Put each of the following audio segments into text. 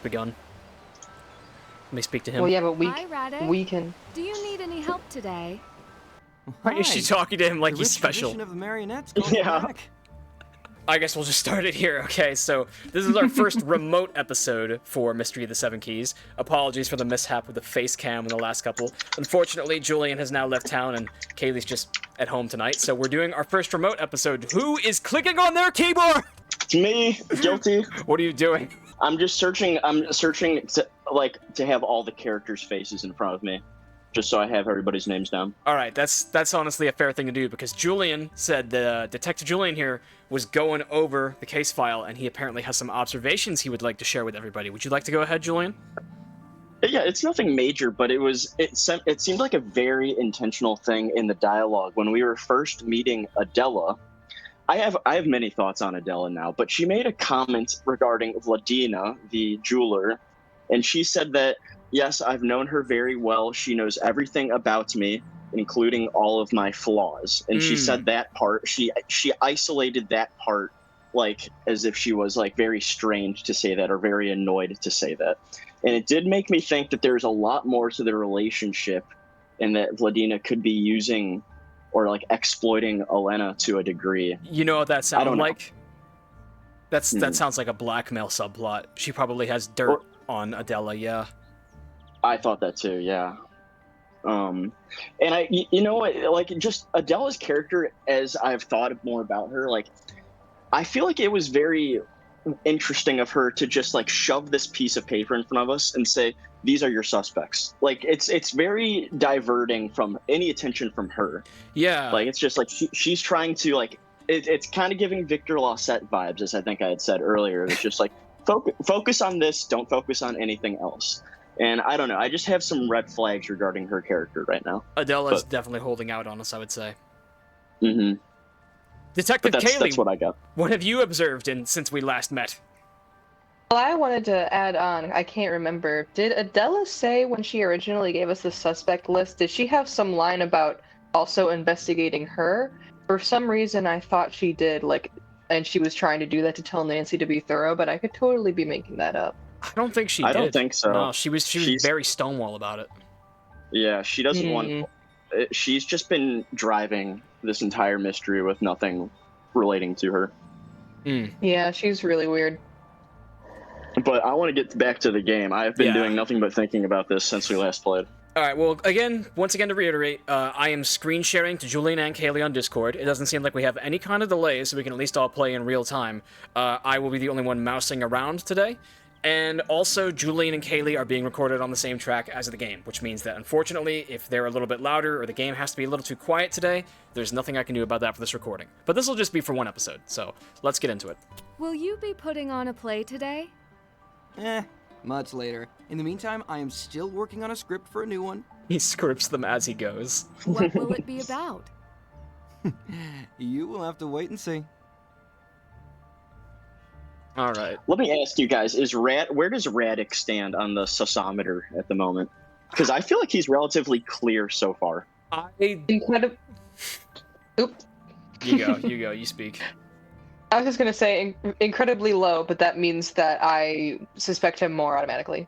begun. Let me speak to him. Well, yeah, but Hi, Radek. we can. Do you need any help today? Why is she talking to him like he's special? Of the marionettes calls Yeah. back. I guess we'll just start it here. Okay, so this is our first remote episode for Mystery of the Seven Keys. Apologies for the mishap with the face cam in the last couple. Unfortunately, Julian has now left town and Kaylee's just at home tonight, so we're doing our first remote episode. Who is clicking on their keyboard? It's me, guilty. What are you doing? I'm just searching. I'm searching to have all the characters' faces in front of me, just so I have everybody's names down. All right, that's honestly a fair thing to do because Julian said Detective Julian here was going over the case file and he apparently has some observations he would like to share with everybody. Would you like to go ahead, Julian? Yeah, it's nothing major, but it seemed like a very intentional thing in the dialogue when we were first meeting Adela. I have many thoughts on Adela now, but she made a comment regarding Vladina, the jeweler, and she said that, yes, I've known her very well. She knows everything about me, including all of my flaws. And she said that part, she isolated that part like as if she was like very strained to say that or very annoyed to say that. And it did make me think that there's a lot more to the relationship and that Vladina could be using or like exploiting Elena to a degree. You know what that sounds like? That Hmm. sounds like a blackmail subplot. She probably has dirt on Adela, yeah. I thought that too, yeah. And you know what, like just Adela's character, as I've thought more about her, like I feel like it was very interesting of her to just like shove this piece of paper in front of us and say, these are your suspects. Like it's very diverting from any attention from her. Yeah. Like it's just like she's trying to like it's kind of giving Victor Lawset vibes, as I think I had said earlier. It's just like focus on this, don't focus on anything else. And I don't know, I just have some red flags regarding her character right now. Adela's definitely holding out on us, I would say. Mm-hmm. Detective Kaylee, that's what I got. what have you observed since we last met? Well, I wanted to add on, I can't remember. Did Adela say when she originally gave us the suspect list, did she have some line about also investigating her? For some reason, I thought she did, like, and she was trying to do that to tell Nancy to be thorough, but I could totally be making that up. I don't think she did. I don't think so. No, she was very Stonewall about it. Yeah, she doesn't want. She's just been driving this entire mystery with nothing relating to her. Yeah, she's really weird. But I want to get back to the game. I have been doing nothing but thinking about this since we last played. All right, well, once again to reiterate, I am screen sharing to Julian and Kaylee on Discord. It doesn't seem like we have any kind of delay, so we can at least all play in real time. I will be the only one mousing around today. And also, Julian and Kaylee are being recorded on the same track as the game, which means that, unfortunately, if they're a little bit louder or the game has to be a little too quiet today, there's nothing I can do about that for this recording. But this will just be for one episode, so let's get into it. Will you be putting on a play today? Much later. In the meantime, I am still working on a script for a new one. He scripts them as he goes. What will it be about? You will have to wait and see. All right. Let me ask you guys: where does Radek stand on the susometer at the moment? Because I feel like he's relatively clear so far. Oop. You go. You speak. I was just gonna say incredibly low, but that means that I suspect him more automatically.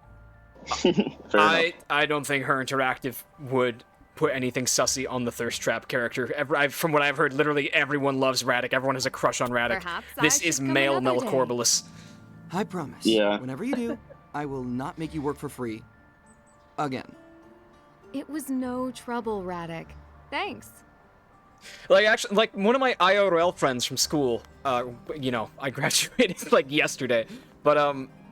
I don't think Herinteractive would put anything sussy on the thirst trap character. From what I've heard, literally everyone loves Radek. Everyone has a crush on Radek. Perhaps This I is should come male another day. Melcorbolus. I promise. Yeah. Whenever you do, I will not make you work for free. Again. It was no trouble, Radek. Thanks. Like, actually, like, one of my IRL friends from school, I graduated, like, yesterday, but,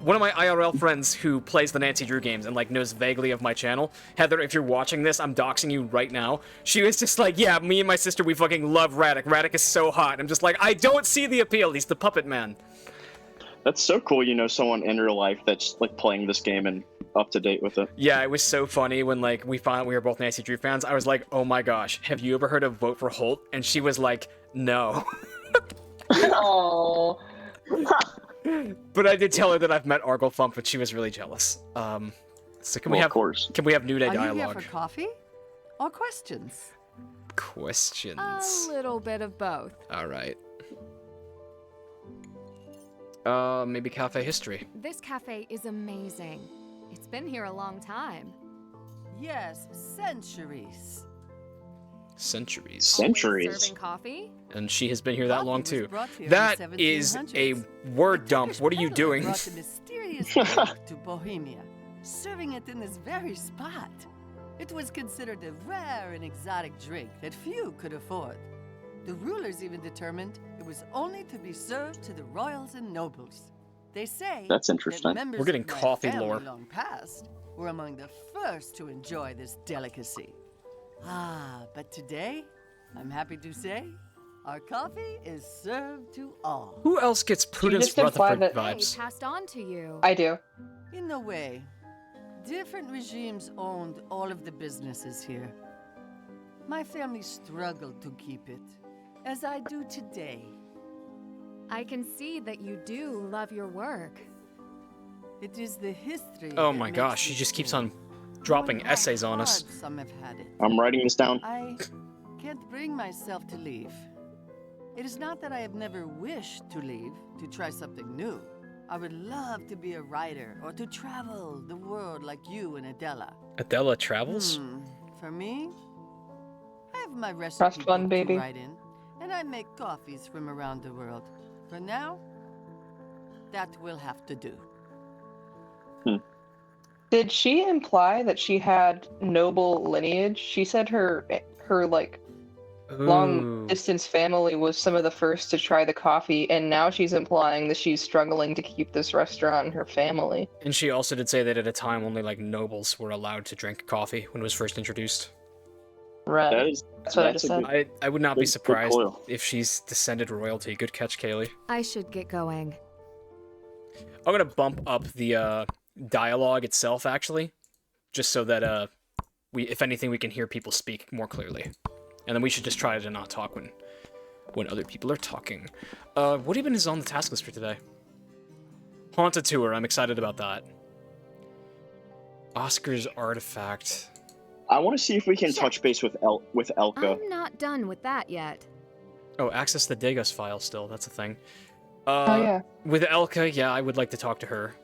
one of my IRL friends who plays the Nancy Drew games and, like, knows vaguely of my channel, Heather, if you're watching this, I'm doxing you right now. She was just like, yeah, me and my sister, we fucking love Radek. Radek is so hot. I'm just like, I don't see the appeal. He's the puppet man. That's so cool. You know someone in real life that's like playing this game and up to date with it. Yeah, it was so funny when, like, we found we were both Nancy Drew fans. I was like, oh my gosh, have you ever heard of Vote for Holt? And she was like, no. Oh. But I did tell her that I've met Arglefump, but she was really jealous. So can we of course. Can we have New Day Are you dialogue? here for coffee or questions? Questions. A little bit of both. All right. Maybe cafe history. This cafe is amazing. It's been here a long time. Yes, centuries. Centuries. Centuries. Always serving coffee? And she has been here that Coffee long was too. brought here in That the is a 1700s. word A dump. Turkish What are you peddler doing? brought the mysterious drink to Bohemia, serving it in this very spot. It was considered a rare and exotic drink that few could afford. The rulers even determined it was only to be served to the royals and nobles. They say That's that interesting. members We're getting of my coffee family lore. long past were among the first to enjoy this delicacy. But today, I'm happy to say, our coffee is served to all. Who else gets Prudence just implied Rutherford that- Hey, vibes? passed on to you. I do. In a way, different regimes owned all of the businesses here. My family struggled to keep it, as I do today. I can see that you do love your work. It is the history. Oh that my makes gosh, she this just keeps so. on dropping Knowing how essays on us. hard Some have had it. I'm writing this down. I can't bring myself to leave. It is not that I have never wished to leave to try something new. I would love to be a writer or to travel the world like you and Adela. Adela travels? For me, I have my Trust recipe fund, book baby. to write in, and I make coffees from around the world. For now, that will have to do. Did she imply that she had noble lineage? She said her like long Ooh. distance family was some of the first to try the coffee, and now she's implying that she's struggling to keep this restaurant in her family. And she also did say that at a time only like nobles were allowed to drink coffee when it was first introduced. Right. That is. That's what I that's just a said. good- I would not be Good surprised coil. if she's descended royalty. Good catch, Kaylee. I should get going. I'm gonna bump up the dialogue itself, actually, just so that if anything, we can hear people speak more clearly. And then we should just try to not talk when other people are talking. What even is on the task list for today? Haunted tour. I'm excited about that. Oscar's artifact. I want to see if we can touch base with Elka. I'm not done with that yet. Oh, access the Degas file still. That's a thing. Oh yeah. With Elka, yeah, I would like to talk to her.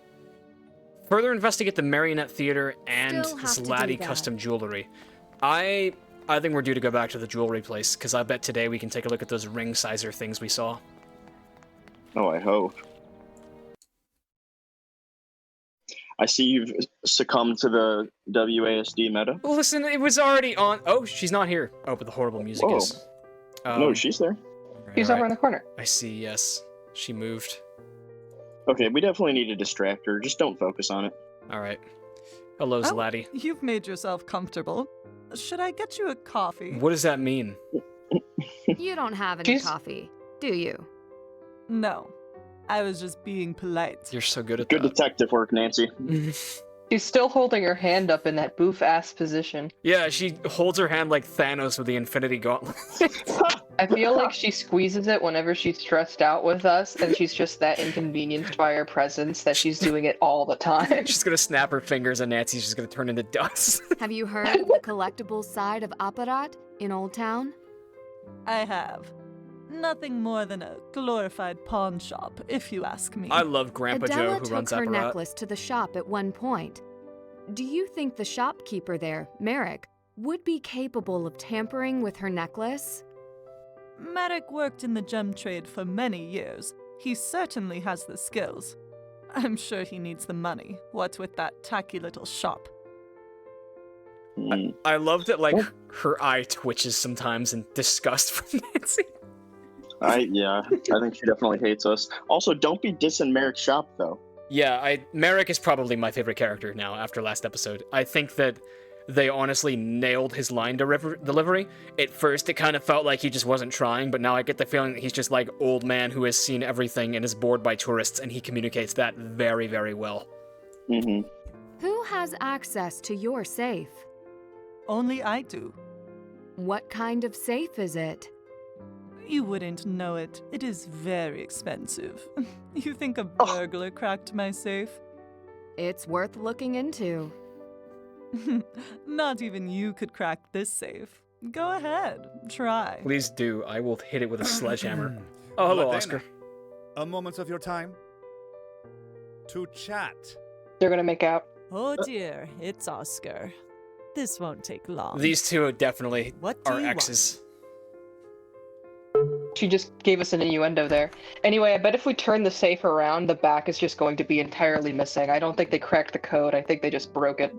Further investigate the Marionette Theater and Still have this to do laddie that. custom jewelry. I think we're due to go back to the jewelry place, because I bet today we can take a look at those ring sizer things we saw. Oh, I hope. I see you've succumbed to the WASD meta. Well, listen, it was already on. Oh, she's not here. Oh, but the horrible music Whoa. is. No, she's there. She's over in the corner. I see, yes. She moved. Okay, we definitely need to distract her. Just don't focus on it. Alright. Hello, Oh, laddie. you've made yourself comfortable. Should I get you a coffee? What does that mean? You don't have any She's- coffee, do you? No. I was just being polite. You're so good at Good that. detective work, Nancy. She's still holding her hand up in that boof-ass position. Yeah, she holds her hand like Thanos with the Infinity Gauntlet. I feel like she squeezes it whenever she's stressed out with us, and she's just that inconvenienced by our presence that she's doing it all the time. She's gonna snap her fingers and Nancy's just gonna turn into dust. Have you heard of the collectibles side of Apparat in Old Town? I have. Nothing more than a glorified pawn shop, if you ask me. I love Grandpa Joe Adela who took runs her Apparat. necklace to the shop at one point. Do you think the shopkeeper there, Merrick, would be capable of tampering with her necklace? Merrick worked in the gem trade for many years. He certainly has the skills. I'm sure he needs the money, what with that tacky little shop. I love that, like, her eye twitches sometimes in disgust from Nancy. I think she definitely hates us. Also, don't be dissing Merrick's shop, though. Yeah, Merrick is probably my favorite character now after last episode. I think that they honestly nailed his line delivery. At first, it kind of felt like he just wasn't trying, but now I get the feeling that he's just like old man who has seen everything and is bored by tourists, and he communicates that very, very well. Mm-hmm. Who has access to your safe? Only I do. What kind of safe is it? You wouldn't know it. It is very expensive. You think a burglar cracked my safe? It's worth looking into. Not even you could crack this safe. Go ahead, try. Please do. I will hit it with a sledgehammer. Oh, hello, Well, then, Oscar. A moment of your time? To chat. They're gonna make out. Oh dear, it's Oscar. This won't take long. These two definitely What do are you exes. She just gave us an innuendo there. Anyway, I bet if we turn the safe around, the back is just going to be entirely missing. I don't think they cracked the code. I think they just broke it.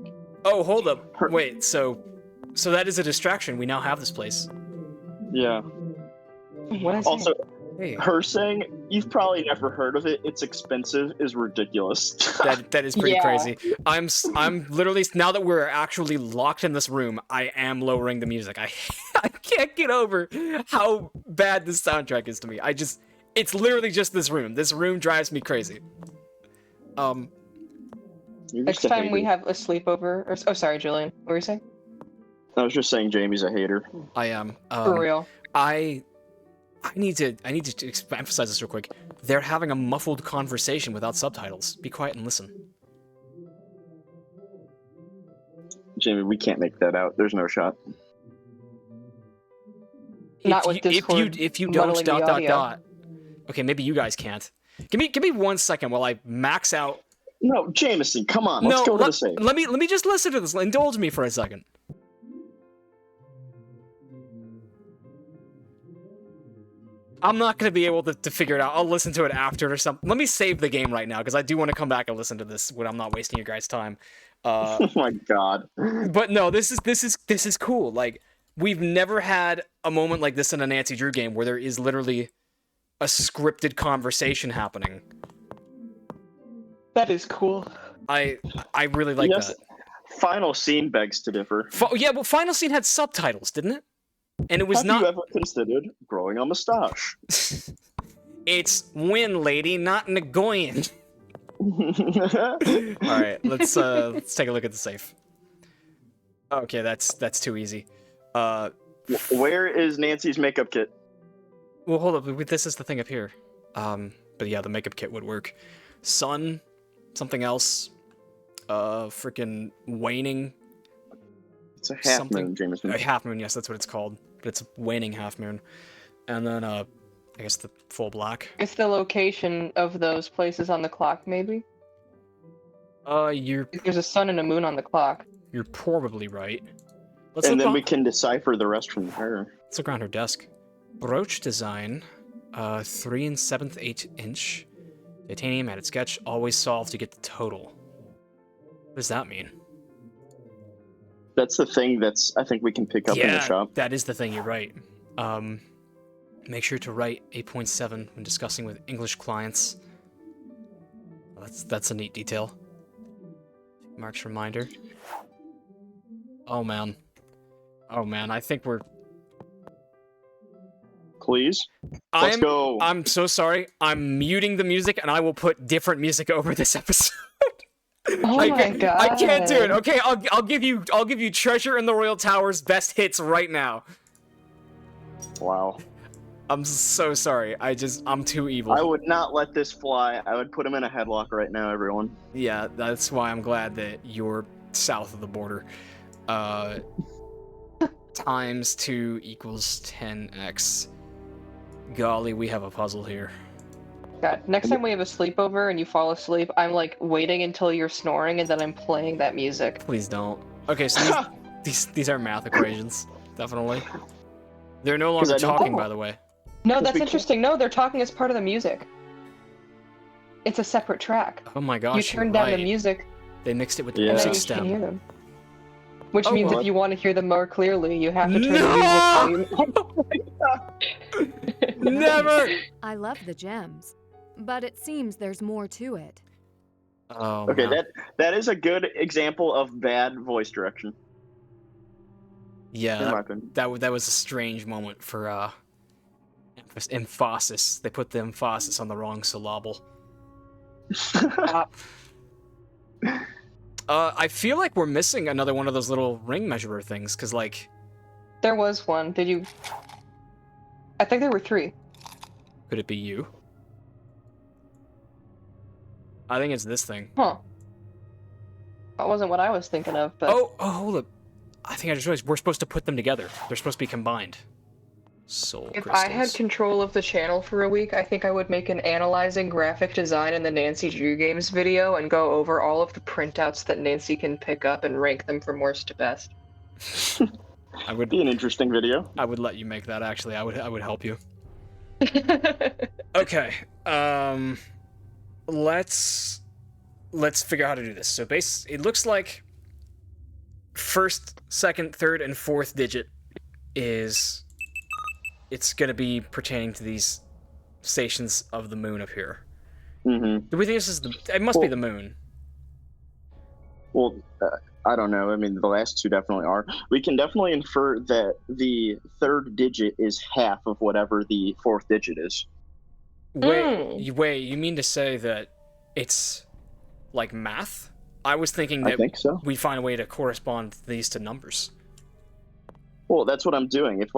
Oh, hold up. Wait, so that is a distraction. We now have this place. Yeah. What is Also, Hey. her saying, "You've probably never heard of it. It's expensive," is ridiculous. That is pretty Yeah. crazy. I'm literally, now that we're actually locked in this room, I am lowering the music. I can't get over how bad this soundtrack is to me. It's literally just this room. This room drives me crazy. You're Next just a time we hater. have a sleepover, or oh, sorry, Julian. What were you saying? I was just saying Jamie's a hater. I am. For real. I need to emphasize this real quick. They're having a muffled conversation without subtitles. Be quiet and listen. Jamie, we can't make that out. There's no shot. Not with Discord If you don't muddling the audio. dot. Okay, maybe you guys can't. Give me 1 second while I max out. No, Jameson, come on. Let's go to the safe. Let me just listen to this. Indulge me for a second. I'm not going to be able to figure it out. I'll listen to it after or something. Let me save the game right now, because I do want to come back and listen to this when I'm not wasting your guys' time. Oh my god. But no, this is cool. Like, we've never had a moment like this in a Nancy Drew game where there is literally a scripted conversation happening. That is cool. I really like Yes, that. final scene begs to differ. Yeah, well, Final Scene had subtitles, didn't it? And it was Have not. you ever considered growing a mustache? It's win, lady, not Nagoyan. All right, let's take a look at the safe. Okay, that's too easy. Where is Nancy's makeup kit? Well, hold up. This is the thing up here. But yeah, the makeup kit would work. Sun, something else. Freaking waning. It's a half something. moon, Jameson. A half moon, yes, that's what it's called. But it's a waning half moon. And then, I guess the full black. It's the location of those places on the clock, maybe? There's a sun and a moon on the clock. You're probably right. And then we can decipher the rest from her. Let's look around her desk. Brooch design, 3 7/8 inch. Titanium added sketch, always solve to get the total. What does that mean? That's the thing I think we can pick up in the shop. That is the thing, you're right. Make sure to write 8.7 when discussing with English clients. That's a neat detail. Mark's reminder. Oh man, I think we're... Please? Let's go. I'm so sorry. I'm muting the music, and I will put different music over this episode. Oh my god. I can't do it. Okay, I'll give you Treasure in the Royal Towers best hits right now. Wow. I'm so sorry. I'm too evil. I would not let this fly. I would put him in a headlock right now, everyone. Yeah, that's why I'm glad that you're south of the border. Times 2 equals 10x. Golly, we have a puzzle here. God, next time we have a sleepover and you fall asleep, I'm like waiting until you're snoring and then I'm playing that music. Please don't. Okay, so these are math equations, definitely. They're no longer talking, by the way. No, that's interesting. No, they're talking as part of the music. It's a separate track. Oh my gosh, you turn down the music. They mixed it with the Yeah. music And then you can hear stem. them. Which means if you want to hear them more clearly, you have to turn No! the music volume. Never! I love the gems, but it seems there's more to it. Oh, Okay, man. that is a good example of bad voice direction. In my Yeah, opinion. that was a strange moment for emphasis. They put the emphasis on the wrong syllable. I feel like we're missing another one of those little ring measurer things, because, like... There was one. Did you... I think there were 3. Could it be you? I think it's this thing. Huh. That wasn't what I was thinking of, but... Oh, hold up. I think I just realized we're supposed to put them together. They're supposed to be combined. Soul If crystals. I had control of the channel for a week, I think I would make an analyzing graphic design in the Nancy Drew games video and go over all of the printouts that Nancy can pick up and rank them from worst to best. I would Be an interesting video. I would let you make that actually. I would help you. Okay. Let's figure out how to do this. So it looks like first, second, third, and fourth digit it's gonna be pertaining to these stations of the moon up here. Mm-hmm. Do we think this is it must be the moon. Well, I don't know. I mean, the last two definitely are. We can definitely infer that the third digit is half of whatever the fourth digit is. Wait, you mean to say that it's like math? I was thinking that I think so. we find a way to correspond these to numbers. Well, that's what I'm doing. If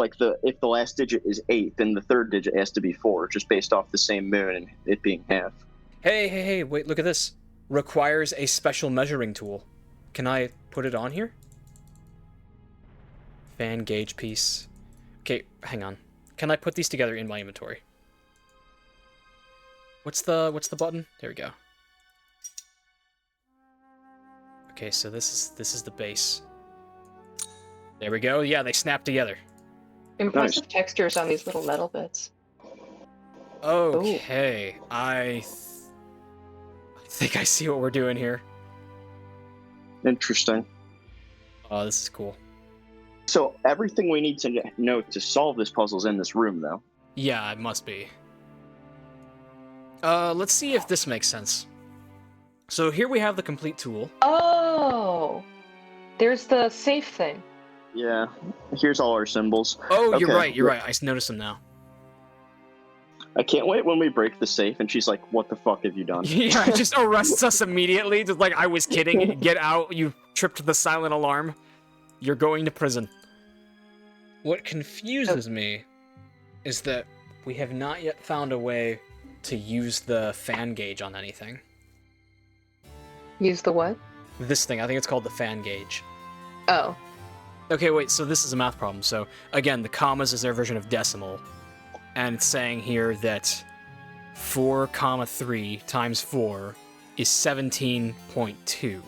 the last digit is 8, then the third digit has to be 4, just based off the same moon and it being half. Hey, wait, look at this. Requires a special measuring tool. Can I put it on here? Fan gauge piece. Okay, hang on. Can I put these together in my inventory? What's the button? There we go. Okay, so this is the base. There we go. Yeah, they snap together. Impressive textures on these little metal bits. Okay, I think I see what we're doing here. Interesting. Oh, this is cool. So everything we need to know to solve this puzzle is in this room, though. Yeah, it must be. Let's see if this makes sense. So here we have the complete tool. Oh! There's the safe thing. Yeah. Here's all our symbols. Oh, Okay. You're right. I noticed them now. I can't wait when we break the safe and she's like, "What the fuck have you done?" Yeah, it just arrests us immediately. Just like, I was kidding. Get out. You tripped the silent alarm. You're going to prison. What confuses me is that we have not yet found a way to use the fan gauge on anything. Use the what? This thing, I think it's called the fan gauge. Oh. Okay, wait, so this is a math problem. So, again, the commas is their version of decimal. And it's saying here that 4, 3 times 4 is 17.2.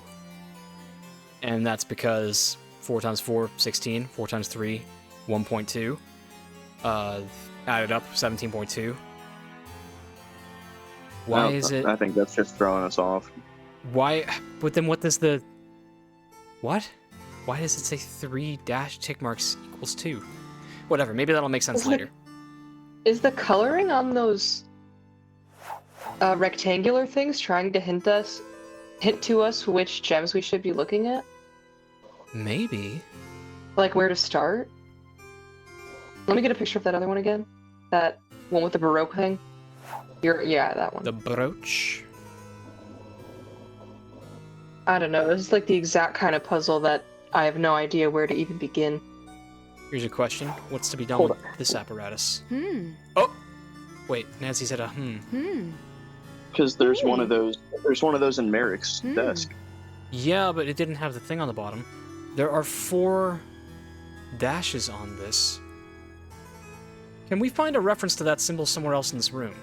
And that's because 4 times 4, 16. 4 times 3, 1.2. Added up, 17.2. Why is it... I think that's just throwing us off. Why? But then what does the... What? Why does it say 3 dash tick marks equals 2? Whatever, maybe that'll make sense later. Is the coloring on those rectangular things trying to hint to us which gems we should be looking at? Maybe. Like where to start? Let me get a picture of that other one again. That one with the Baroque thing. Yeah, that one. The brooch? I don't know. This is like the exact kind of puzzle that I have no idea where to even begin. Here's a question. What's to be done Hold with this apparatus? Oh. Wait, Nancy said a Because there's one of those. There's one of those in Merrick's desk. Yeah, but it didn't have the thing on the bottom. There are 4 dashes on this. Can we find a reference to that symbol somewhere else in this room?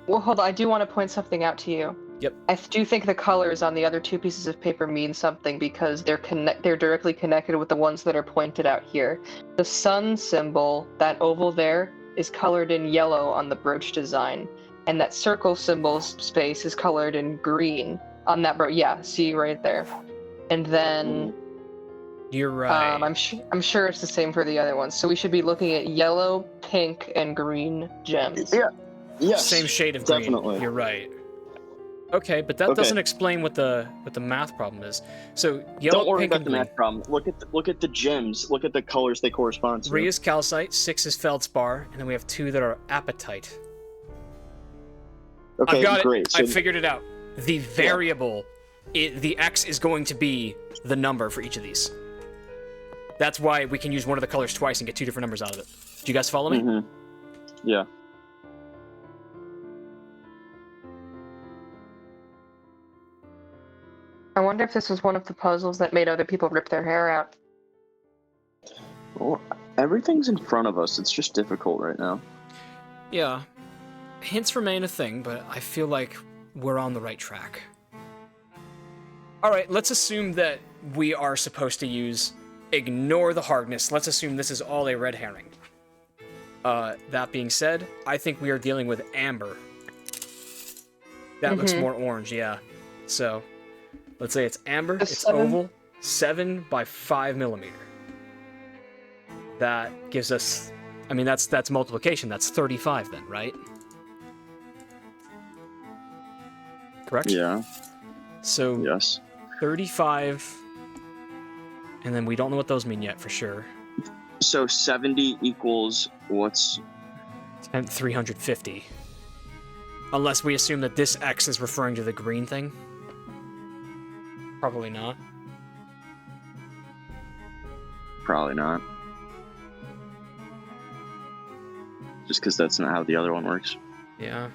Well, hold on. I do want to point something out to you. Yep. I do think the colors on the other 2 pieces of paper mean something because they're directly connected with the ones that are pointed out here. The sun symbol, that oval there, is colored in yellow on the brooch design, and that circle symbol space is colored in green on that brooch. Yeah, see right there. And then You're right. I'm sure it's the same for the other ones. So we should be looking at yellow, pink, and green gems. Yeah. Yes. Same shade of green. Definitely. You're right. Okay, but that doesn't explain what the math problem is. So yellow, Don't worry pink, about and the green. math problem. Look at the gems. Look at the colors they correspond to. 3 is calcite, 6 is feldspar, and then we have 2 that are apatite. Okay, I've got great. it. So I figured it out. The variable, the x is going to be the number for each of these. That's why we can use one of the colors twice and get 2 different numbers out of it. Do you guys follow me? Mm-hmm. Yeah. I wonder if this was one of the puzzles that made other people rip their hair out. Well, Everything's in front of us. It's just difficult right now. Yeah. Hints remain a thing, but I feel like we're on the right track. Alright, let's assume that we are supposed to use ignore the hardness. Let's assume this is all a red herring. That being said, I think we are dealing with amber. That looks more orange, yeah. So, let's say it's amber, it's oval, 7 by 5 millimeter. That gives us, I mean, that's multiplication, that's 35 then, right? Correct? Yeah. So, Yes. 35, and then we don't know what those mean yet for sure. So 70 equals what's... And 350. Unless we assume that this X is referring to the green thing. Probably not. Probably not. Just because that's not how the other one works. Yeah.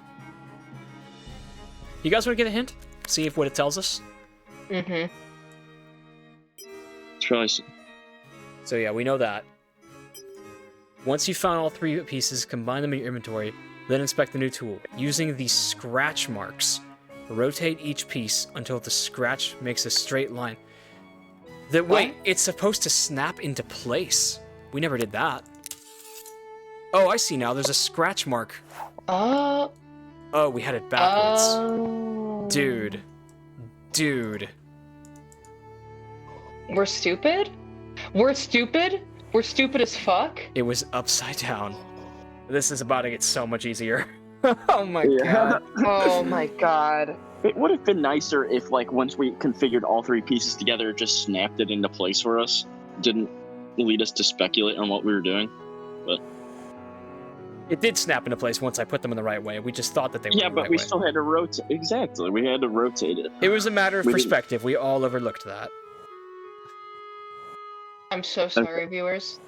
You guys want to get a hint? See if what it tells us? Mm-hmm. It's probably... So yeah, we know that. Once you've found all 3 pieces, combine them in your inventory, then inspect the new tool. Using the scratch marks, rotate each piece until the scratch makes a straight line. Wait, it's supposed to snap into place. We never did that. Oh, I see now. There's a scratch mark. Oh, we had it backwards. Dude. We're stupid? We're stupid? We're stupid as fuck? It was upside down. This is about to get so much easier. Oh my god. Oh my god. It would have been nicer if, like, once we configured all 3 pieces together, it just snapped it into place for us. Didn't lead us to speculate on what we were doing. But it did snap into place once I put them in the right way. We just thought that they were yeah, the but right we way. still had to rotate. Exactly, we had to rotate it. It was a matter of We didn't- perspective. We all overlooked that. I'm so sorry, viewers.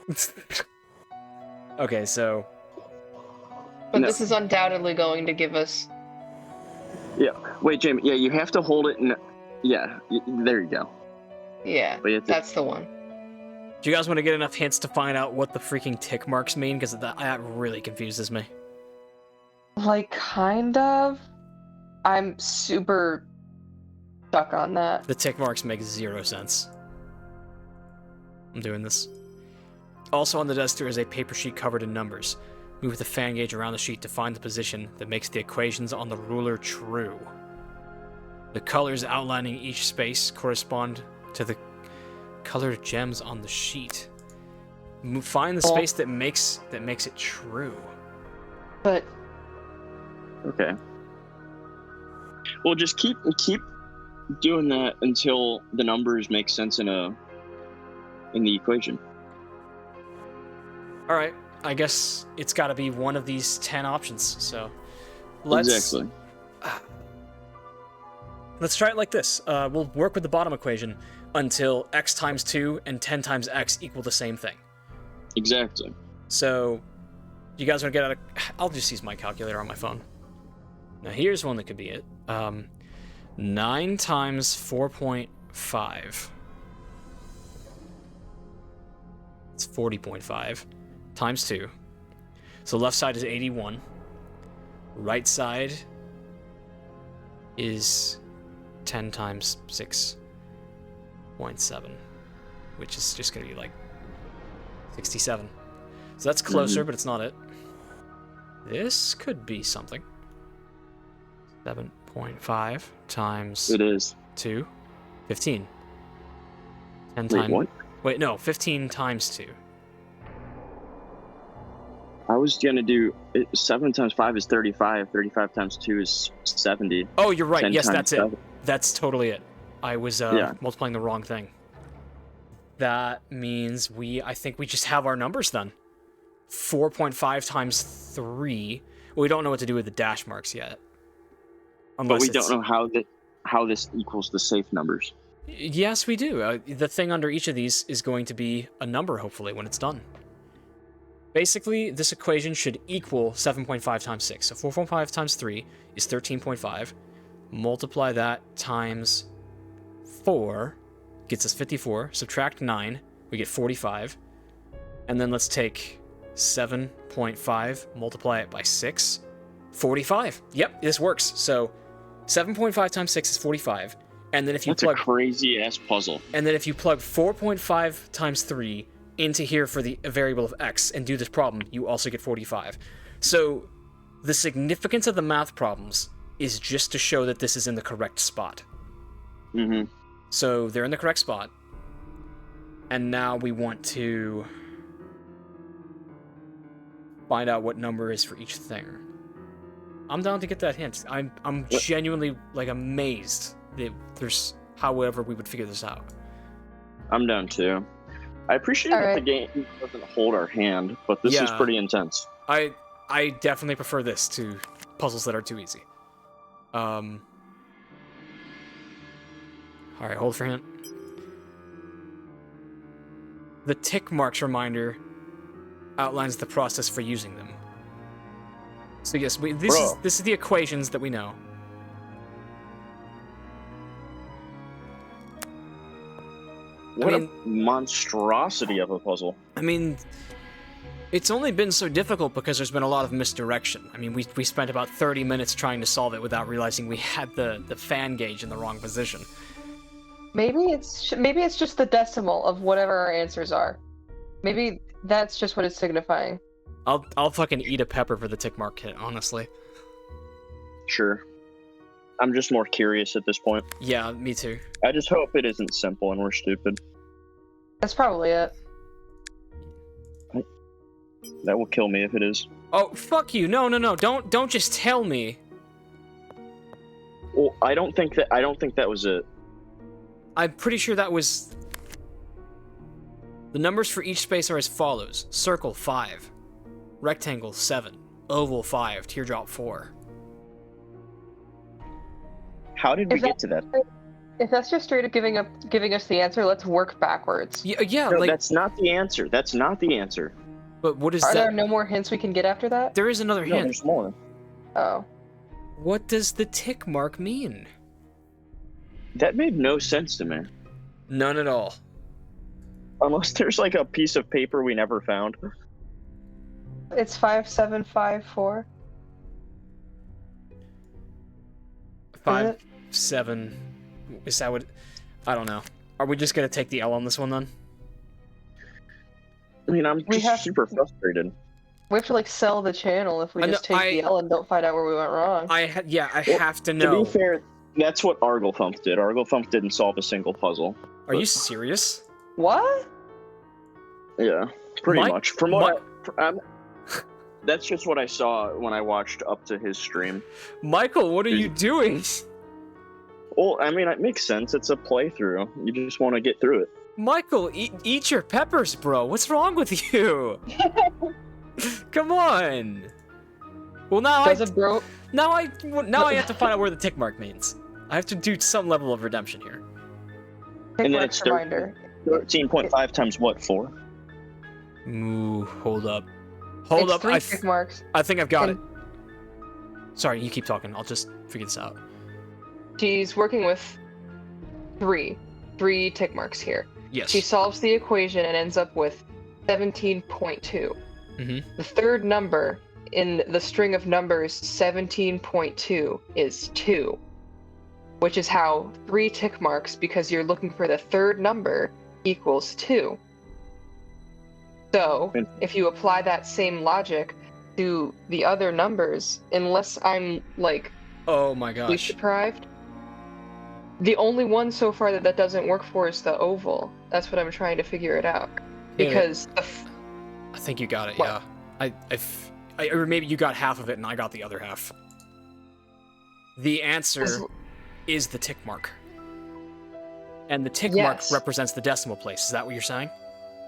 Okay, so... But No. this is undoubtedly going to give us... Yeah. Wait, Jamie. Yeah, you have to hold it and... Yeah, there you go. Yeah, But you have to- that's the one. Do you guys want to get enough hints to find out what the freaking tick marks mean? Because that really confuses me. Like, kind of. I'm super stuck on that. The tick marks make 0 sense. I'm doing this. Also on the desk there is a paper sheet covered in numbers. Move the fan gauge around the sheet to find the position that makes the equations on the ruler true. The colors outlining each space correspond to the colored gems on the sheet. Find the space that makes it true. But Okay. Well, just keep doing that until the numbers make sense in the equation. All right, I guess it's got to be one of these 10 options. So let's try it like this. We'll work with the bottom equation until x times 2 and 10 times x equal the same thing. Exactly. So you guys want to get out of... I'll just use my calculator on my phone. Now here's one that could be it. 9 times 4.5. It's 40.5 times 2. So left side is 81. Right side is 10 times 6.7, which is just going to be like 67. So that's closer, but it's not it. This could be something. 7.5 times It is. 2. 15. 10 Wait, times... what? Wait, no, 15 times 2. I was gonna do 7 times 5 is 35. 35 times 2 is 70. Oh, you're right. 10 Yes, times that's it. 7. That's totally it. I was multiplying the wrong thing. That means I think we just have our numbers then. 4.5 times 3. We don't know what to do with the dash marks yet. But we don't know how this equals the safe numbers. Yes, we do. The thing under each of these is going to be a number, hopefully, when it's done. Basically, this equation should equal 7.5 times 6. So 4.5 times 3 is 13.5. Multiply that times 4 gets us 54. Subtract 9, we get 45. And then let's take 7.5, multiply it by 6. 45. Yep, this works. So 7.5 times 6 is 45. And then if you That's plug a crazy ass puzzle. And then if you plug 4.5 times 3 into here for the variable of x and do this problem, you also get 45. So the significance of the math problems is just to show that this is in the correct spot. Mm-hmm. So they're in the correct spot. And now we want to find out what number is for each thing. I'm down to get that hint. I'm genuinely like amazed that there's however we would figure this out. I'm down too. I appreciate that the game doesn't hold our hand, but this is pretty intense. I definitely prefer this to puzzles that are too easy. Alright, hold for hint. The tick marks reminder outlines the process for using them. So yes, this is the equations that we know. What a monstrosity of a puzzle. I mean, it's only been so difficult because there's been a lot of misdirection. I mean, we spent about 30 minutes trying to solve it without realizing we had the fan gauge in the wrong position. Maybe it's just the decimal of whatever our answers are. Maybe that's just what it's signifying. I'll fucking eat a pepper for the tick mark hit, honestly. Sure. I'm just more curious at this point. Yeah, me too. I just hope it isn't simple and we're stupid. That's probably it. That will kill me if it is. Oh, fuck you. No. Don't just tell me. Well, I don't think that was it. I'm pretty sure that was... The numbers for each space are as follows. Circle, 5. Rectangle, 7. Oval, 5. Teardrop, 4. How did we get to that? If that's just straight up giving us the answer, let's work backwards. Yeah, no, like... that's not the answer. That's not the answer. But what is Are that? there no more hints we can get after that? There is another No, hint. there's more. Oh. What does the tick mark mean? That made no sense to me. None at all. Unless there's like a piece of paper we never found. It's 5754. 5, 7. Is that what... I don't know. Are we just gonna take the L on this one then? I mean, I'm just super frustrated. We have to like sell the channel if we just take the L and don't find out where we went wrong. I have to know. To be fair, that's what Arglethump did. Arglethump didn't solve a single puzzle. Are you serious? What? Yeah, pretty much. From what that's just what I saw when I watched up to his stream. Michael, what are you doing? Well, I mean, it makes sense. It's a playthrough. You just want to get through it. Michael, eat your peppers, bro. What's wrong with you? Come on. Well, now now I have to find out where the tick mark means. I have to do some level of redemption here. And then it's 13.5 times what, 4? Ooh, hold up. Hold up. 3 tick marks. I think I've got it. Sorry, you keep talking. I'll just figure this out. She's working with 3 tick marks here. Yes. She solves the equation and ends up with 17.2. Mm-hmm. The third number in the string of numbers 17.2 is 2, which is how 3 tick marks, because you're looking for the third number, equals 2. So, if you apply that same logic to the other numbers, unless I'm like, oh my gosh, sleep deprived, the only one so far that doesn't work for is the oval. That's what I'm trying to figure it out. Because I think you got it. What? Yeah, or maybe you got half of it and I got the other half. The answer is the tick mark, and the tick mark represents the decimal place. Is that what you're saying?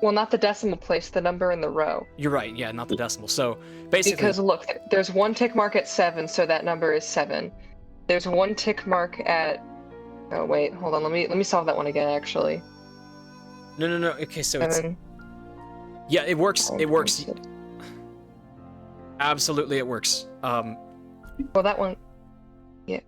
Well, not the decimal place, the number in the row. You're right, yeah, not the decimal. So, basically... Because, look, there's 1 tick mark at 7, so that number is 7. There's 1 tick mark at... Oh, wait, hold on, let me solve that one again, actually. No, okay, so 7. It's... Yeah, it works, it works. Absolutely, it works. Well, that one... Yeah.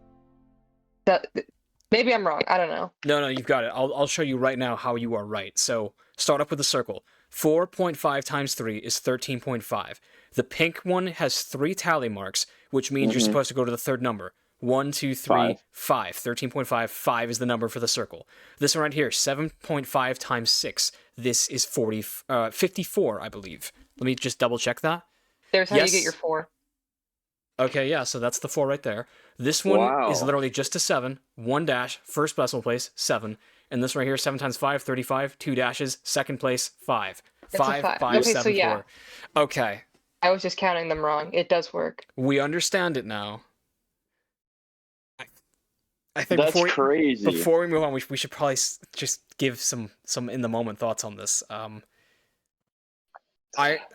Maybe I'm wrong, I don't know. No, you've got it. I'll show you right now how you are right. So, start up with a circle. 4.5 times 3 is 13.5. The pink one has 3 tally marks, which means you're supposed to go to the third number. 1, 2, 3, 5. 13.5. 5 is the number for the circle. This one right here, 7.5 times 6. This is 54, I believe. Let me just double check that. There's how you get your 4. Okay, yeah, so that's the 4 right there. This one is literally just a 7, 1 dash, first decimal place, 7. And this right here, 7 times 5, 35, 2 dashes, second place, 5. 5, 5, okay, 7, so yeah. 4. Okay. I was just counting them wrong. It does work. We understand it now. I think That's crazy. Before we move on, we should probably just give some in the moment thoughts on this. I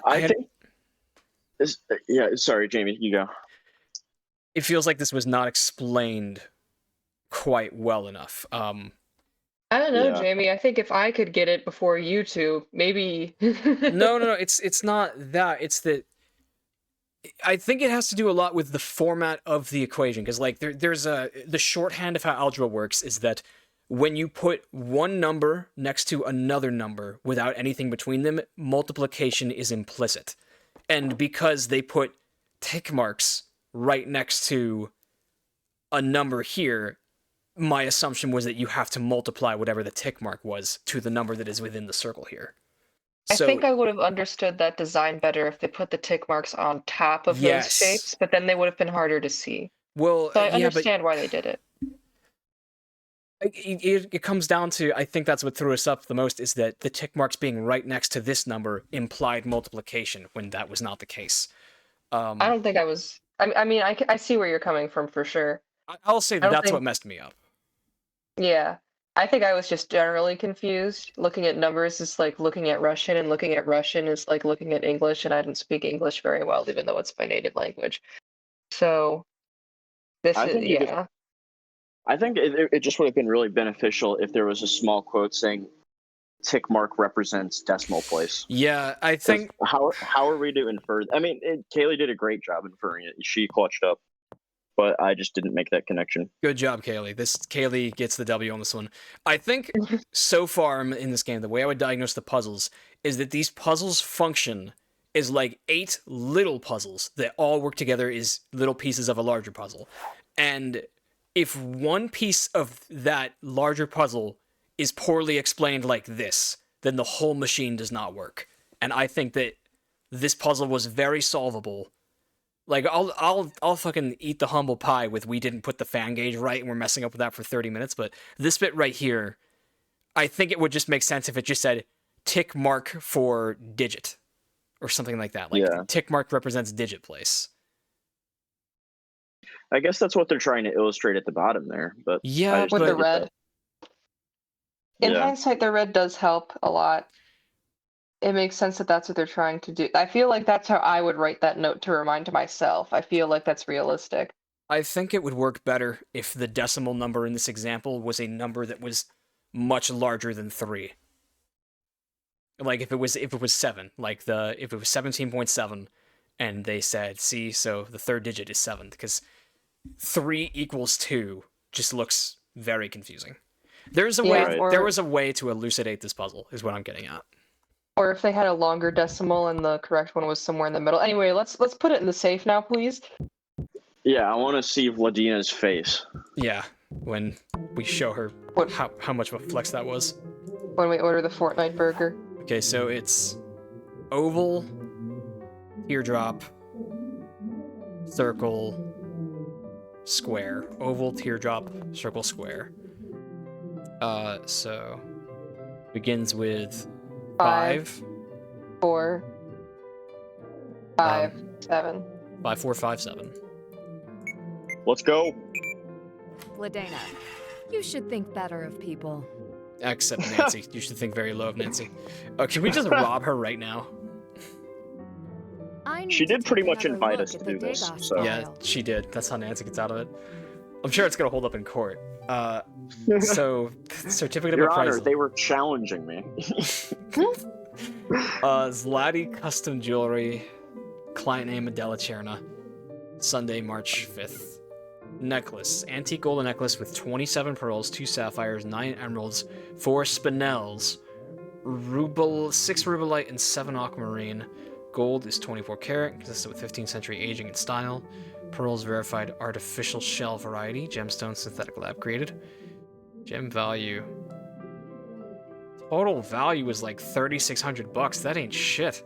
think. Yeah, sorry, Jamie, you go. It feels like this was not explained quite well enough. I don't know, Jamie. I think if I could get it before you two, maybe. No. It's not that. It's that. I think it has to do a lot with the format of the equation, because like there's the shorthand of how algebra works is that when you put one number next to another number without anything between them, multiplication is implicit. And because they put tick marks right next to a number here, my assumption was that you have to multiply whatever the tick mark was to the number that is within the circle here. I think I would have understood that design better if they put the tick marks on top of those shapes, but then they would have been harder to see. Well, so I understand why they did it. It comes down to, I think that's what threw us up the most, is that the tick marks being right next to this number implied multiplication when that was not the case. I don't think I was. I mean, I see where you're coming from for sure. I'll say that's what messed me up. Yeah. I think I was just generally confused. Looking at numbers is like looking at Russian, and looking at Russian is like looking at English, and I didn't speak English very well, even though it's my native language. So, I think it just would have been really beneficial if there was a small quote saying, tick mark represents decimal place. Yeah, I think... How are we to infer... I mean, Kaylee did a great job inferring it. She clutched up. But I just didn't make that connection. Good job, Kaylee. Kaylee gets the W on this one. I think so far in this game, the way I would diagnose the puzzles is that these puzzles function is like 8 little puzzles that all work together as little pieces of a larger puzzle. And if one piece of that larger puzzle is poorly explained like this, then the whole machine does not work. And I think that this puzzle was very solvable. Like, I'll fucking eat the humble pie with we didn't put the fan gauge right and we're messing up with that for 30 minutes, but this bit right here, I think it would just make sense if it just said tick mark for digit or something like that. Like, tick mark represents digit place. I guess that's what they're trying to illustrate at the bottom there, but... Yeah, with the red. In hindsight, the red does help a lot. It makes sense that that's what they're trying to do. I feel like that's how I would write that note to remind myself. I feel like that's realistic. I think it would work better if the decimal number in this example was a number that was much larger than 3. Like if it was 7, like if it was 17.7 and they said, see, so the third digit is 7, because 3 equals 2 just looks very confusing. There's a way there was a way to elucidate this puzzle, is what I'm getting at. Or if they had a longer decimal and the correct one was somewhere in the middle. Anyway, let's put it in the safe now, please. Yeah, I want to see Vladina's face. Yeah, when we show her how much of a flex that was. When we order the Fortnite burger. Okay, so it's oval, teardrop, circle, square. Oval, teardrop, circle, square. So begins with 5, 4, 5, 7. 5, 4, 5, 7. Let's go. Vladina, you should think better of people. Except Nancy. You should think very low of Nancy. Oh, can we just rob her right now? She did pretty much invite us to do this. So. Yeah, she did. That's how Nancy gets out of it. I'm sure it's going to hold up in court. So, certificate Your of appraisal. Honor, they were challenging me. Zlati Custom Jewelry, client name Adela Cherna, Sunday, March 5th. Necklace, antique golden necklace with 27 pearls, 2 sapphires, 9 emeralds, 4 spinels, 6 rubelite and 7 aquamarine. Gold is 24 karat, consistent with 15th century aging and style. Pearls verified artificial shell variety. Gemstone synthetic lab created. Gem value. Total value is like 3,600 bucks. That ain't shit.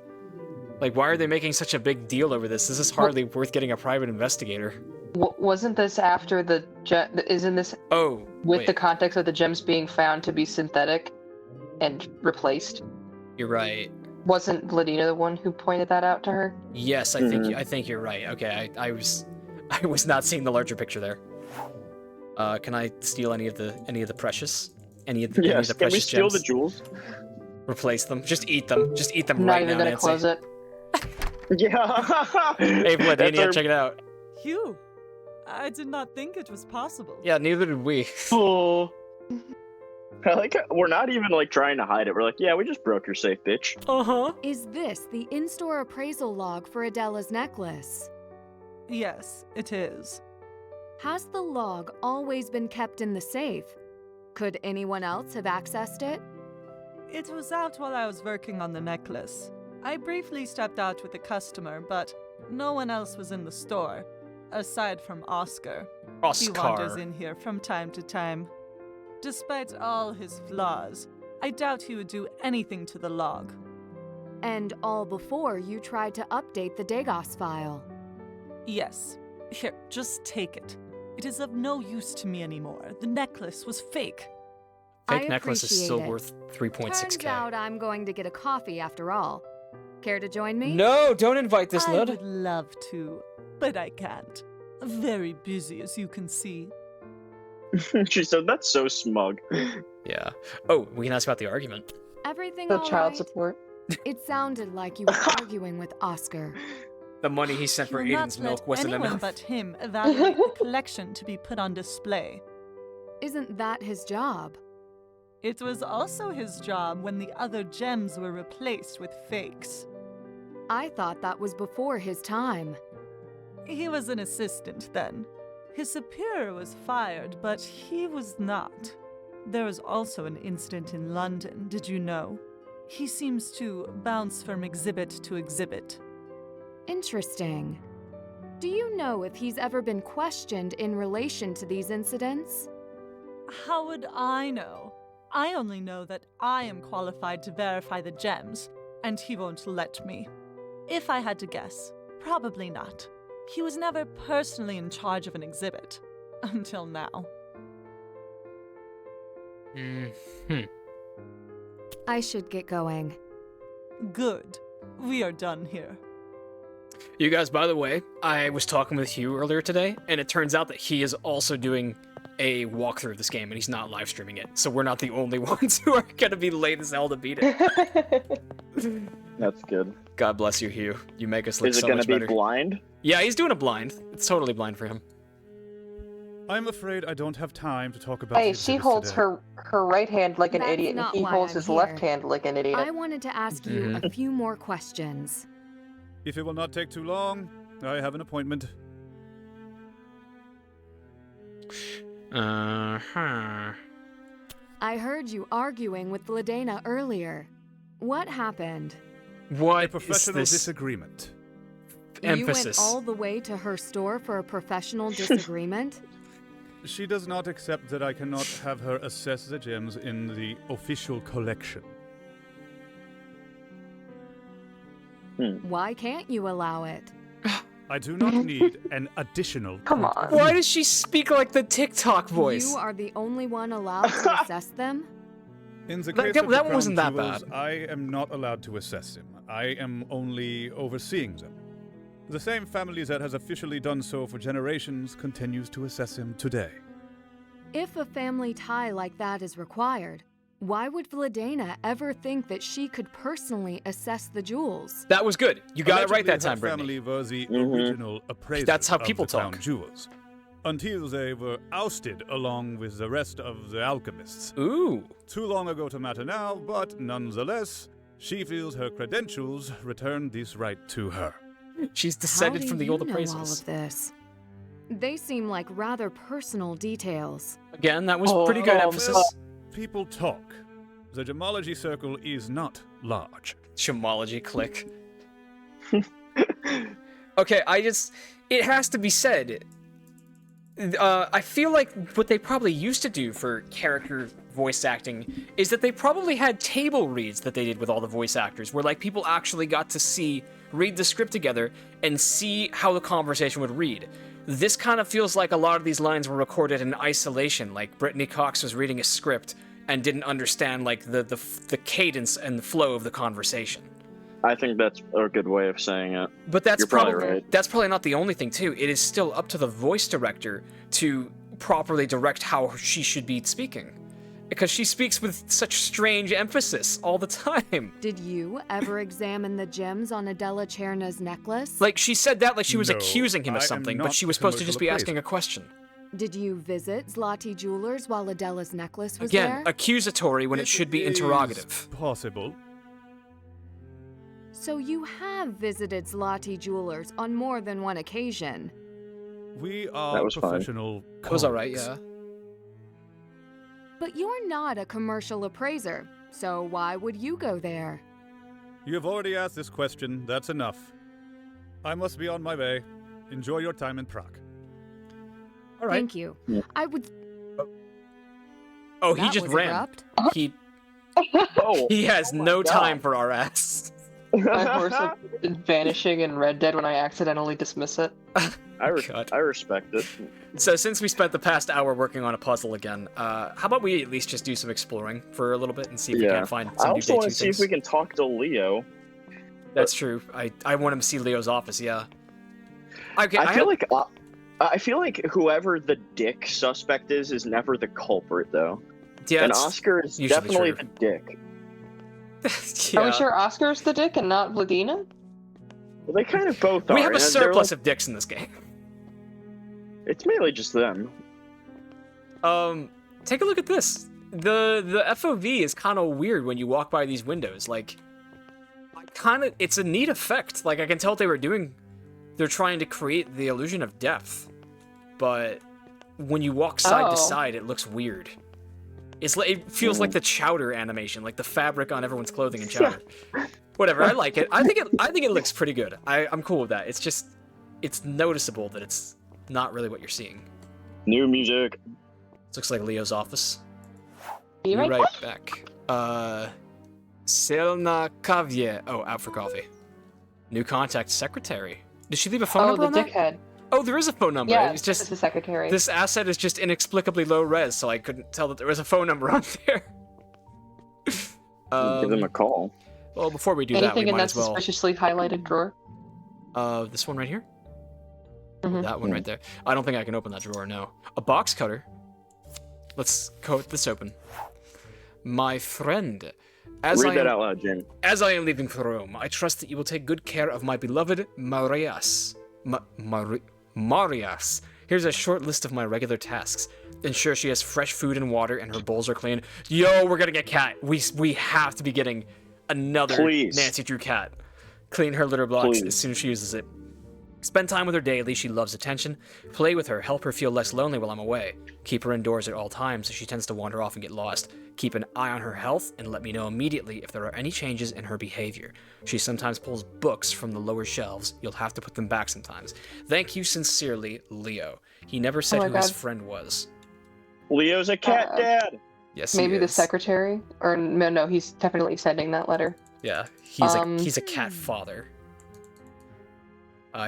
Like, why are they making such a big deal over this? This is hardly worth getting a private investigator. Wasn't this after the isn't this with wait. the context of the gems being found to be synthetic and replaced? You're right. Wasn't Vladina the one who pointed that out to her? Yes, I think you're right. Okay, I was not seeing the larger picture there. Can I steal any of the precious? Any of the precious can we steal gems? the jewels? Replace them. Just eat them. Just eat them I'm not right even now, gonna Nancy. close it. Yeah. Hey, Vladina, check it out. Hugh, I did not think it was possible. Yeah, neither did we. Oh. We're not even like trying to hide it. We're like, yeah, we just broke your safe, bitch. Uh-huh. Is this the in-store appraisal log for Adela's necklace? Yes, it is. Has the log always been kept in the safe? Could anyone else have accessed it? It was out while I was working on the necklace. I briefly stepped out with a customer, but no one else was in the store, aside from Oscar. He wanders in here from time to time. Despite all his flaws, I doubt he would do anything to the log. And all before you tried to update the Dagos file. Yes. Here, just take it. It is of no use to me anymore. The necklace was fake. Fake necklace is still appreciate it. worth 3.6k. Turns out I'm going to get a coffee after all. Care to join me? No, don't invite this I nut. would love to, but I can't. Very busy, as you can see. She said that's so smug. Yeah. Oh, we can ask about the argument. Everything The all child right? support. It sounded like you were arguing with Oscar. The money he sent for He will Aiden's not milk let wasn't anyone enough. but him evaluate the collection to be put on display. Isn't that his job? It was also his job when the other gems were replaced with fakes. I thought that was before his time. He was an assistant then. His superior was fired, but he was not. There was also an incident in London, did you know? He seems to bounce from exhibit to exhibit. Interesting. Do you know if he's ever been questioned in relation to these incidents? How would I know? I only know that I am qualified to verify the gems, and he won't let me. If I had to guess, probably not. He was never personally in charge of an exhibit. Until now. I should get going. Good. We are done here. You guys, by the way, I was talking with Hugh earlier today, and it turns out that he is also doing a walkthrough of this game, and he's not live streaming it. So we're not the only ones who are gonna be late as hell to beat it. That's good. God bless you, Hugh. You make us look Is it so gonna much be better. blind? Yeah, he's doing a blind. It's totally blind for him. I'm afraid I don't have time to talk about Hey, the she exhibits holds today. her right hand like an That's idiot, and not he why holds I'm his here. left hand like an idiot. I wanted to ask you a few more questions. If it will not take too long, I have an appointment. Uh-huh. I heard you arguing with Vladena earlier. What happened? What A is professional this disagreement. emphasis? You went all the way to her store for a professional disagreement? She does not accept that I cannot have her assess the gems in the official collection. Why can't you allow it? I do not need an additional. Come point on. of Why view. does she speak like the TikTok voice? You are the only one allowed to assess them? In the That- case that- of the that crown wasn't that jewels, bad. I am not allowed to assess them. I am only overseeing them. The same family that has officially done so for generations continues to assess him today. If a family tie like that is required, why would Vladena ever think that she could personally assess the jewels? That was good. You got it right that Allegedly, time, her Brittany. family were the Mhm. original appraisers That's how of people the crown talk. jewels, until they were ousted along with the rest of the alchemists. Ooh. Too long ago to matter now, but nonetheless, she feels her credentials return this right to her. She's descended How from do the old you know all appraisals. of this? They seem like rather personal details. Again, that was pretty good Oh, emphasis. People talk. The gemology circle is not large. Gemology click. Okay, it has to be said. I feel like what they probably used to do for character voice acting is that they probably had table reads that they did with all the voice actors, where like people actually got to read the script together and see how the conversation would read. This kind of feels like a lot of these lines were recorded in isolation, like Brittany Cox was reading a script and didn't understand like the cadence and the flow of the conversation. I think that's a good way of saying it. But that's You're probably right. That's probably not the only thing too. It is still up to the voice director to properly direct how she should be speaking, because she speaks with such strange emphasis all the time. Did you ever examine the gems on Adela Cherna's necklace? Like she said that like she was No, accusing him of I am something, not but she was a supposed to just be commercial asking a question. Did you visit Zloty Jewelers while Adela's necklace was Again, there? accusatory when it should be is interrogative. Possible. So you have visited Zloty Jewelers on more than one occasion. We are That was fine. professional. That was alright, colleagues. yeah. But you're not a commercial appraiser, so why would you go there? You have already asked this question. That's enough. I must be on my way. Enjoy your time in Prague. Alright. Thank you. Yeah. I would... Oh, he That just was ran. abrupt. He Oh, he has oh my no God. time for our ass. My horse is vanishing in Red Dead when I accidentally dismiss it. God. I respect it. So since we spent the past hour working on a puzzle again, how about we at least just do some exploring for a little bit and see if we can find I some new also day want two to see things. if we can talk to Leo. That's true. I want him to see Leo's office. Yeah. Okay. I feel like whoever the dick suspect is never the culprit though. yeah, And it's Oscar is usually definitely true. the dick. yeah. Are we sure Oscar's the dick and not Vladina? Well, they kind of both are. We have a and they're surplus like- of dicks in this game. It's mainly just them. Take a look at this. The FOV is kind of weird when you walk by these windows. Like, it's a neat effect. Like, I can tell what they were doing. They're trying to create the illusion of depth, but when you walk side to side, it looks weird. It feels like the chowder animation, like the fabric on everyone's clothing in chowder. Whatever, I like it. I think it looks pretty good. I'm cool with that. It's noticeable that it's not really what you're seeing. New music. This looks like Leo's office. Be Be right right back. Selna Kavye. Oh, out for coffee. New contact secretary. Did she leave a phone Oh, number the on that? dickhead. Oh, there is a phone number. Yeah, It's just it's the secretary. this asset is just inexplicably low res, so I couldn't tell that there was a phone number on there. Give them a call. Well, before we do that, Anything we in might that as well. suspiciously highlighted drawer? This one right here. Mhm. That one right there. I don't think I can open that drawer. No. A box cutter. Let's cut this open. My friend, Read that out loud, Jen. As I am leaving for Rome, I trust that you will take good care of my beloved Marias. Marias. Here's a short list of my regular tasks. Ensure she has fresh food and water and her bowls are clean. Yo, we're gonna get cat. We have to be getting another Please. Nancy Drew cat. Clean her litter box Please. as soon as she uses it. Spend time with her daily. She loves attention. Play with her. Help her feel less lonely while I'm away. Keep her indoors at all times, so she tends to wander off and get lost. Keep an eye on her health and let me know immediately if there are any changes in her behavior. She sometimes pulls books from the lower shelves. You'll have to put them back sometimes. Thank you sincerely, Leo. He never said my who his God. friend was. Leo's a cat dad. Yes, he Maybe the is. secretary? Or no, he's definitely sending that letter. Yeah, he's a cat father.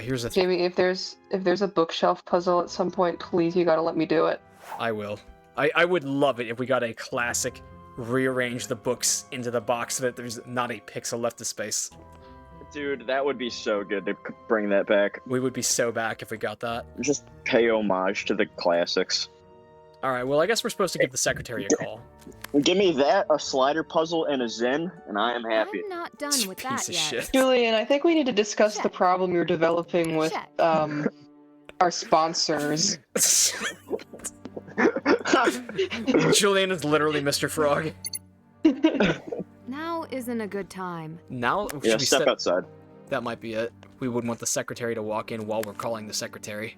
Here's a Jamie, if there's a bookshelf puzzle at some point, please, you gotta let me do it. I will. I would love it if we got a classic rearrange the books into the box so that there's not a pixel left of space. Dude, that would be so good to bring that back. We would be so back if we got that. Just pay homage to the classics. Alright, well I guess we're supposed to give the secretary a call. Give me that, a slider puzzle, and a Zen, and I am happy. I'm not done with Piece that of yet. shit. Julian, I think we need to discuss the Check. problem you're developing with Check. our sponsors. Julian is literally Mr. Frog. Now isn't a good time. Now, should Yeah, we step outside. That might be it. We wouldn't want the secretary to walk in while we're calling the secretary.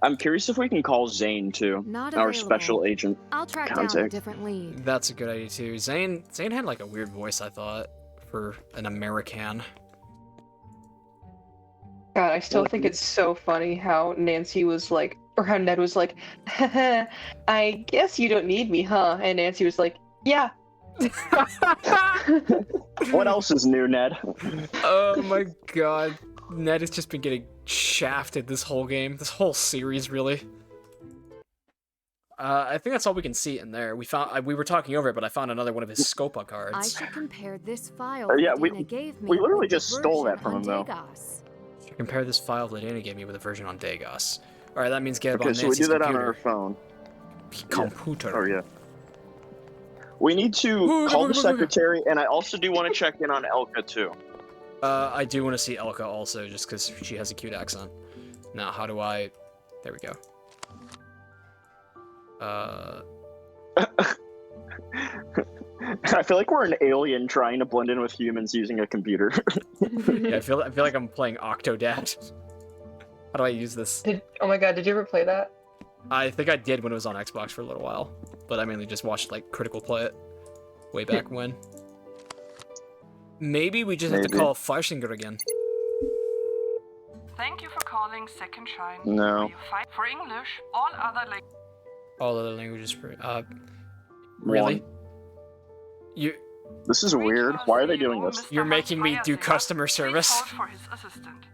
I'm curious if we can call Zane too. Not Our available. special agent. I'll track down a contact. different lead. That's a good idea too. Zane had like a weird voice, I thought, for an American. God, I still think it's so funny how Nancy was like, or how Ned was like, I guess you don't need me, huh? And Nancy was like, yeah. What else is new, Ned? Oh my god. Ned has just been getting shafted this whole game, this whole series, really. I think that's all we can see in there. We were talking over it, but I found another one of his Scopa I cards. should compare this file Yeah, Dana gave me we literally with the just stole that version from on him, though. Dagos. Compare this file that Dana gave me with a version on Dagos. All right, that means get it Okay, on so we Nancy's do that on computer. our phone. Computer. Oh yeah. We need to call the secretary, and I also do want to check in on Elka too. I do want to see Elka also, just because she has a cute accent. Now, how do I... There we go. I feel like we're an alien trying to blend in with humans using a computer. Yeah, I feel like I'm playing Octodad. How do I use this? Oh my god, did you ever play that? I think I did when it was on Xbox for a little while, but I mainly just watched like Critical play it way back when. Maybe we just have to call Farsinger again. Thank you for calling Second Shine. No. You fight for English, all other All other languages for really? You This is weird. Why are they doing this? You're making me do customer service. For his assistant.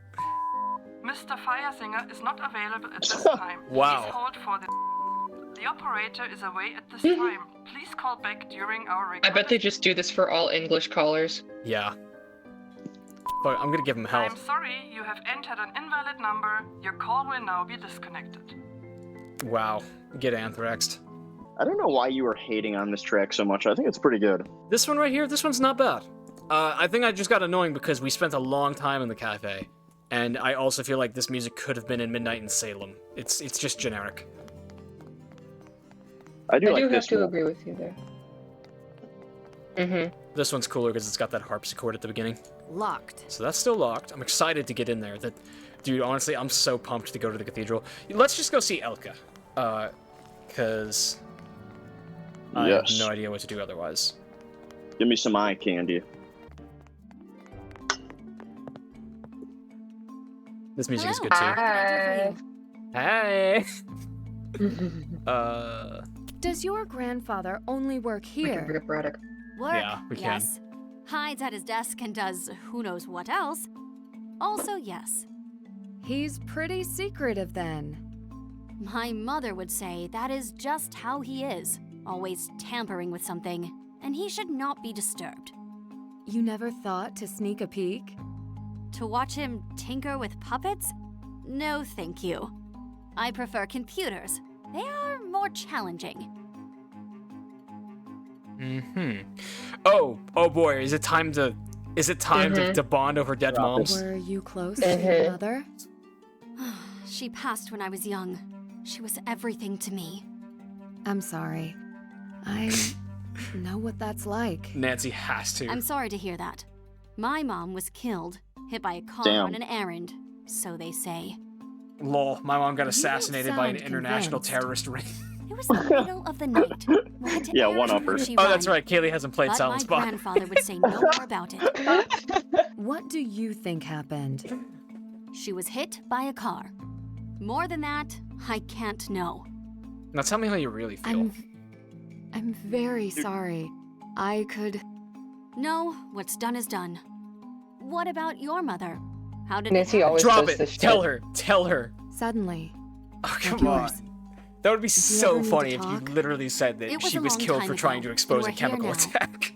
Mr. Firesinger is not available at this time. Wow. Please hold for the operator is away at this time. Please call back during our I bet they just do this for all English callers. Yeah. But I'm gonna give him help. I'm sorry, you have entered an invalid number. Your call will now be disconnected. Wow. Get anthraxed. I don't know why you were hating on this track so much. I think it's pretty good. This one right here, this one's not bad. I think I just got annoying because we spent a long time in the cafe. And I also feel like this music could have been in Midnight in Salem. It's just generic. I do have to agree with you there. Mm-hmm. This one's cooler because it's got that harpsichord at the beginning. Locked. So that's still locked. I'm excited to get in there. Dude, honestly, I'm so pumped to go to the cathedral. Let's just go see Elka. Because I have no idea what to do otherwise. Give me some eye candy. This music is good too. Hi. Hey. Does your grandfather only work here? Work? Yeah, we can. Yes. Hides at his desk and does who knows what else. Also, yes. He's pretty secretive then. My mother would say that is just how he is, always tampering with something, and he should not be disturbed. You never thought to sneak a peek? To watch him tinker with puppets? No, thank you. I prefer computers. They are more challenging. Oh boy, is it time to bond over dead moms? Were you close to your mother? She passed when I was young. She was everything to me. I'm sorry. I know what that's like. Nancy has to. I'm sorry to hear that. My mom was killed, hit by a car on an errand, so they say. Lol, my mom got assassinated by an international terrorist ring. It was the middle of the night. Yeah, one-upper. Oh, that's right. Kaylee hasn't played but Silent Spot. My grandfather would say no more about it. What do you think happened? She was hit by a car. More than that, I can't know. Now tell me how you really feel. I'm very sorry. I could... No, what's done is done. What about your mother? How did Nancy always Drop does it. this shit. Tell her. Suddenly. Oh, come on. That would be so funny if you literally said that she was killed for trying to expose a chemical attack.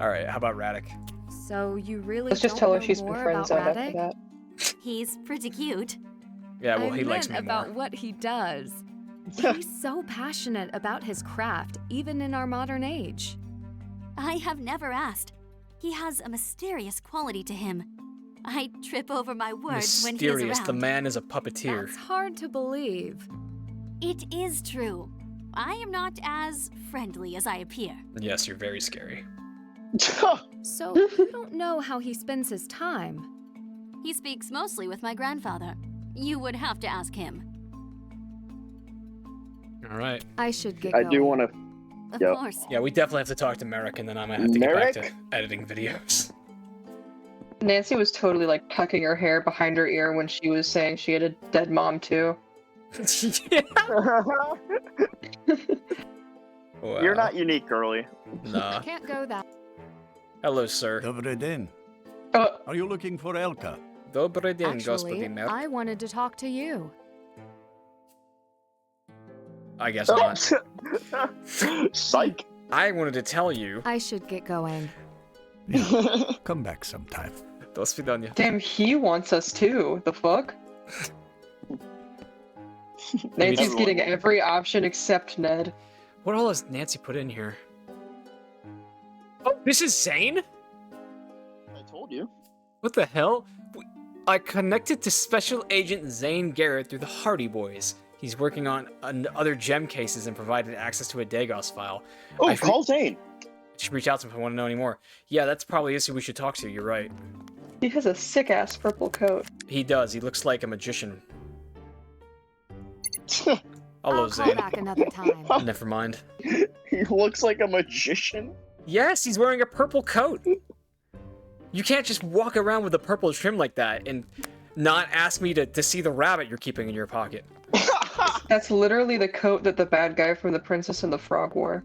Alright, how about Radek? So you really Let's just tell her she's been friend zoned after that. He's pretty cute. Yeah, well, I he likes meant me more. about what he does. He's so passionate about his craft, even in our modern age. I have never asked. He has a mysterious quality to him. I trip over my words when he is Mysterious. around. The man is a puppeteer. That's hard to believe. It is true. I am not as friendly as I appear. Yes, you're very scary. So you don't know how he spends his time. He speaks mostly with my grandfather, You would have to ask him. All right. I should get I going. do want to. Of Yep. course. Yeah, we definitely have to talk to Merrick, and then I might have to get back to editing videos. Nancy was totally like tucking her hair behind her ear when she was saying she had a dead mom too. Yeah. You're not unique, girly. Nah. Can't go that. Hello, sir. Dobry den. Are you looking for Elka? Dobry den, Actually, gospodin Merrick. I wanted to talk to you. I guess not. Psych. I wanted to tell you. I should get going. Come back sometime. До свидания. Damn, he wants us too. The fuck? Nancy's getting every option except Ned. What all has Nancy put in here? Oh, this is Zane? I told you. What the hell? I connected to Special Agent Zane Garrett through the Hardy Boys. He's working on other gem cases and provided access to a Dagos file. Oh, call Zane! I should reach out to him if I want to know any more. Yeah, that's probably is who we should talk to, you're right. He has a sick-ass purple coat. He does, he looks like a magician. Hello, I'll Zane. call back another time. Never mind. He looks like a magician? Yes, he's wearing a purple coat. You can't just walk around with a purple trim like that and not ask me to see the rabbit you're keeping in your pocket. That's literally the coat that the bad guy from The Princess and the Frog wore.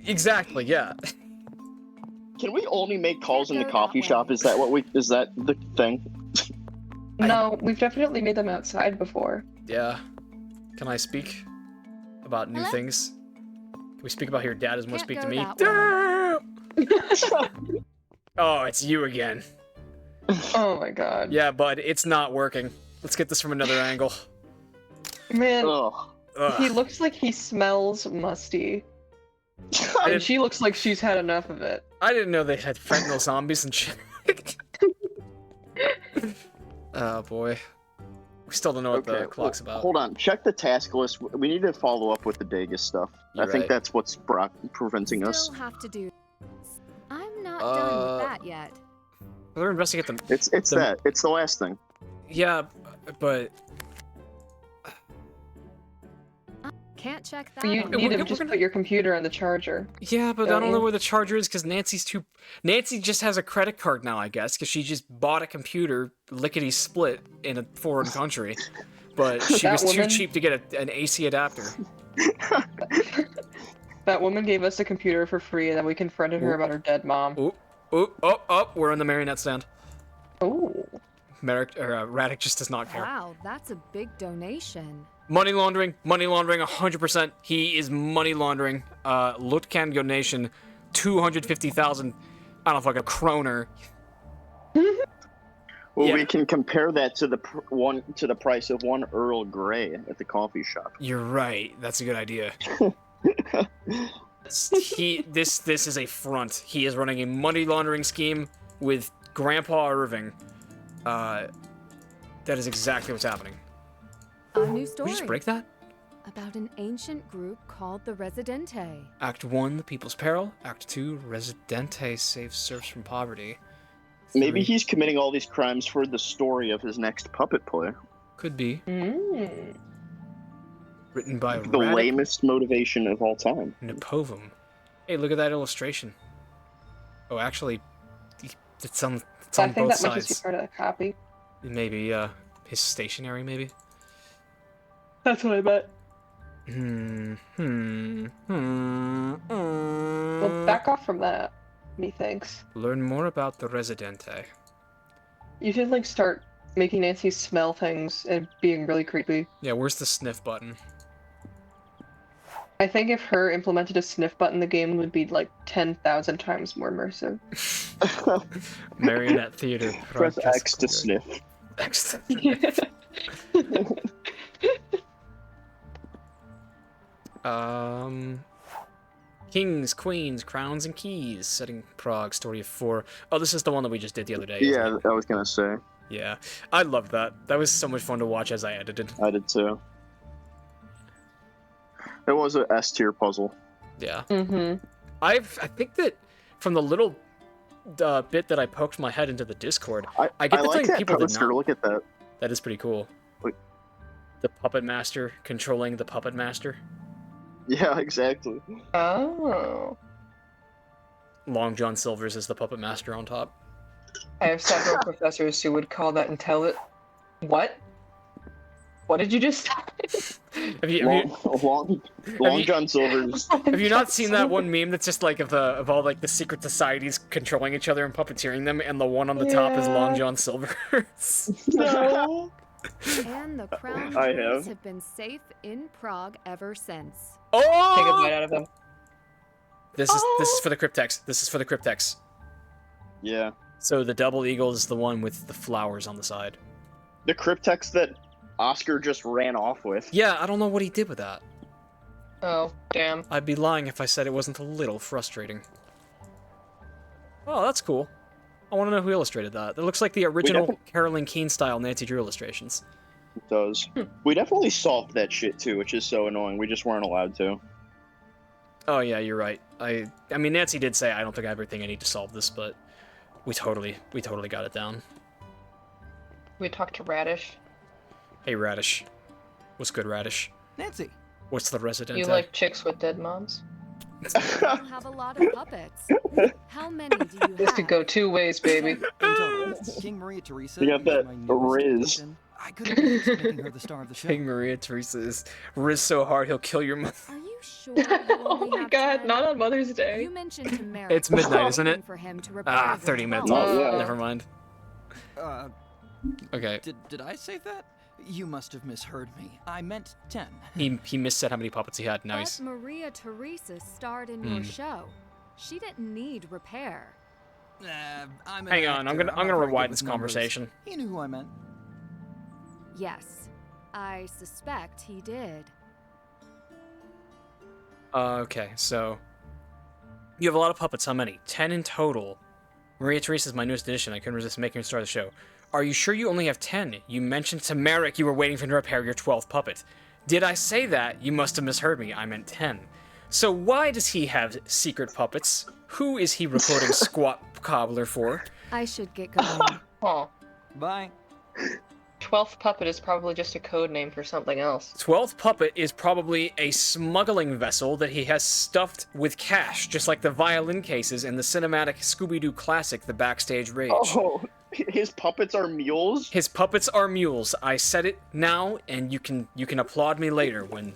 Exactly, yeah. Can we only make calls in the coffee shop? Is that the thing? No, we've definitely made them outside before. Yeah. Can I speak about new things? Can we speak about how your dad doesn't want to speak to me? Oh, it's you again. Oh my god. Yeah, bud, it's not working. Let's get this from another angle. Man, Ugh. he looks like he smells musty. And she looks like she's had enough of it. I didn't know they had fentanyl zombies and shit. Oh boy. We still don't know what the clock's about. Hold on, check the task list. We need to follow up with the Dagus stuff. You're I think right. that's what's preventing us. Still have to do. I'm not done with that yet. We're investigate them. It's the last thing. Yeah, but Can't check that. You on need me. to just put your computer on the charger. yeah, but I don't know where the charger is because Nancy just has a credit card now, I guess, because she just bought a computer lickety split in a foreign country, but she was too cheap to get an AC adapter. That woman gave us a computer for free, and then we confronted her about her dead mom. Oh, we're on the marionette stand. Oh. Radek just does not care. Wow, that's a big donation. Money laundering, 100%. He is money laundering. Lutkan donation, 250,000. I don't know, like a kroner. Well, we can compare that to the price of one Earl Grey at the coffee shop. You're right. That's a good idea. This is a front. He is running a money laundering scheme with Grandpa Irving. That is exactly what's happening. A new story. Did we just break that? About an ancient group called the Residente. Act 1, The People's Peril. Act 2, Residente saves serfs from poverty. Maybe he's committing all these crimes for the story of his next puppet play. Could be. Written by the lamest motivation of all time. Napovum. Hey, look at that illustration. Oh, actually, it's on both sides. I think that might just be part of the copy. Maybe, his stationery, maybe? That's what I bet. Well, Well, back off from that, methinks. Learn more about the Residente. You should, like, start making Nancy smell things and being really creepy. Yeah, where's the sniff button? I think if her implemented a sniff button, the game would be, like, 10,000 times more immersive. Marionette Theater. Press X to sniff. X to sniff. Kings, Queens, Crowns, and Keys, setting Prague, story of 4. Oh, this is the one that we just did the other day. Yeah, I was gonna say. Yeah, I loved that. That was so much fun to watch as I edited. I did too. It was an S-tier puzzle. Yeah. Mm-hmm. I think that from the little bit that I poked my head into the Discord, I get the like thing that people did poster. not. Look at that. That is pretty cool. The puppet master controlling the puppet master. Yeah, exactly. Oh. Long John Silver's is the puppet master on top. I have several professors who would call that What? What did you just say? Long John Silver's. Have you not seen that one meme that's just like of all like the secret societies controlling each other and puppeteering them, and the one on the top is Long John Silver's? No. And the crown I jewels have. have been safe in Prague ever since. Oh! Take a bite out of them. This is for the cryptex. This is for the cryptex. Yeah. So the double eagle is the one with the flowers on the side. The cryptex that Oscar just ran off with. Yeah, I don't know what he did with that. Oh, damn. I'd be lying if I said it wasn't a little frustrating. Oh, that's cool. I want to know who illustrated that. It looks like the original Carolyn Keene style Nancy Drew illustrations. It does. We definitely solved that shit too, which is so annoying. We just weren't allowed to. Oh yeah, you're right. I mean, Nancy did say I don't think I have everything I need to solve this, but we totally got it down. We talked to Radish. Hey Radish, what's good, Radish? Nancy, what's the resident? You like chicks with dead moms? You have a lot of puppets. How many do you This have? could go two ways, baby. King Maria Theresa. You got that is my newest Riz. addition. I could have been making her the star of the show. King Maria Theresa is Riz so hard he'll kill your mother. Are you sure? You Oh only my have god, 10? not on Mother's Day. You mentioned to Merrick. It's midnight, isn't it? For him to repair 30 the minutes house. off. Yeah. Never mind. Okay. Did I say that? You must have misheard me. I meant 10. He missaid how many puppets he had. Nice. But Maria Theresa starred in your show. She didn't need repair. I'm an Hang on, I'm actor. gonna not very rewind good this with numbers. conversation. He knew who I meant. Yes, I suspect he did. Okay, so you have a lot of puppets. How many? 10 in total. Maria Theresa is my newest addition. I couldn't resist making her start the show. Are you sure you only have 10? You mentioned to Merrick you were waiting for him to repair your 12th puppet. Did I say that? You must have misheard me. I meant 10. So why does he have secret puppets? Who is he recording Squat Cobbler for? I should get going. Oh. Bye. 12th puppet is probably just a code name for something else. 12th puppet is probably a smuggling vessel that he has stuffed with cash, just like the violin cases in the cinematic Scooby-Doo classic, The Backstage Rage. Oh, his puppets are mules? His puppets are mules. I said it now, and you can applaud me later when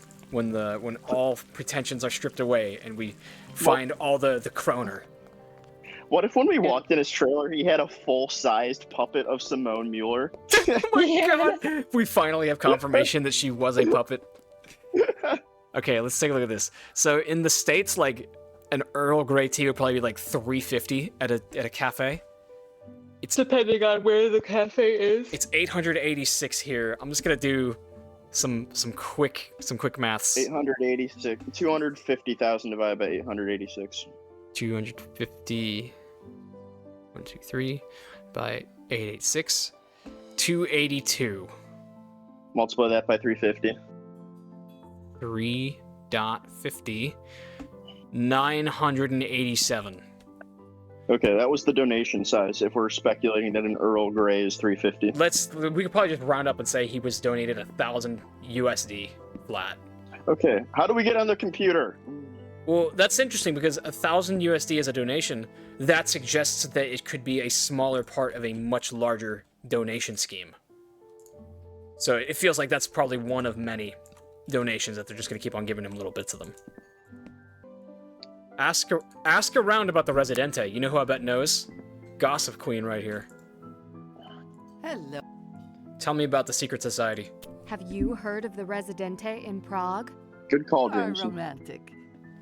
all pretensions are stripped away and we find all the kroner. What if when we walked in his trailer, he had a full-sized puppet of Simone Mueller? Oh my god! We finally have confirmation that she was a puppet. Okay, let's take a look at this. So in the States, like, an Earl Grey tea would probably be like $3.50 at a cafe. It's depending on where the cafe is. It's 886 here. I'm just gonna do some quick maths. 886. 250,000 divided by 886. 250. 1, 2, 3 by 886. 282. Multiply that by 350. 3.50. 987. Okay, that was the donation size. If we're speculating that an Earl Grey is 350. We could probably just round up and say he was donated 1,000 USD flat. Okay, how do we get on the computer? Well, that's interesting because 1,000 USD as a donation, that suggests that it could be a smaller part of a much larger donation scheme. So it feels like that's probably one of many donations that they're just going to keep on giving him little bits of them. Ask around about the Residente. You know who I bet knows? Gossip Queen right here. Hello. Tell me about the secret society. Have you heard of the Residente in Prague? Good call, Are James. romantic.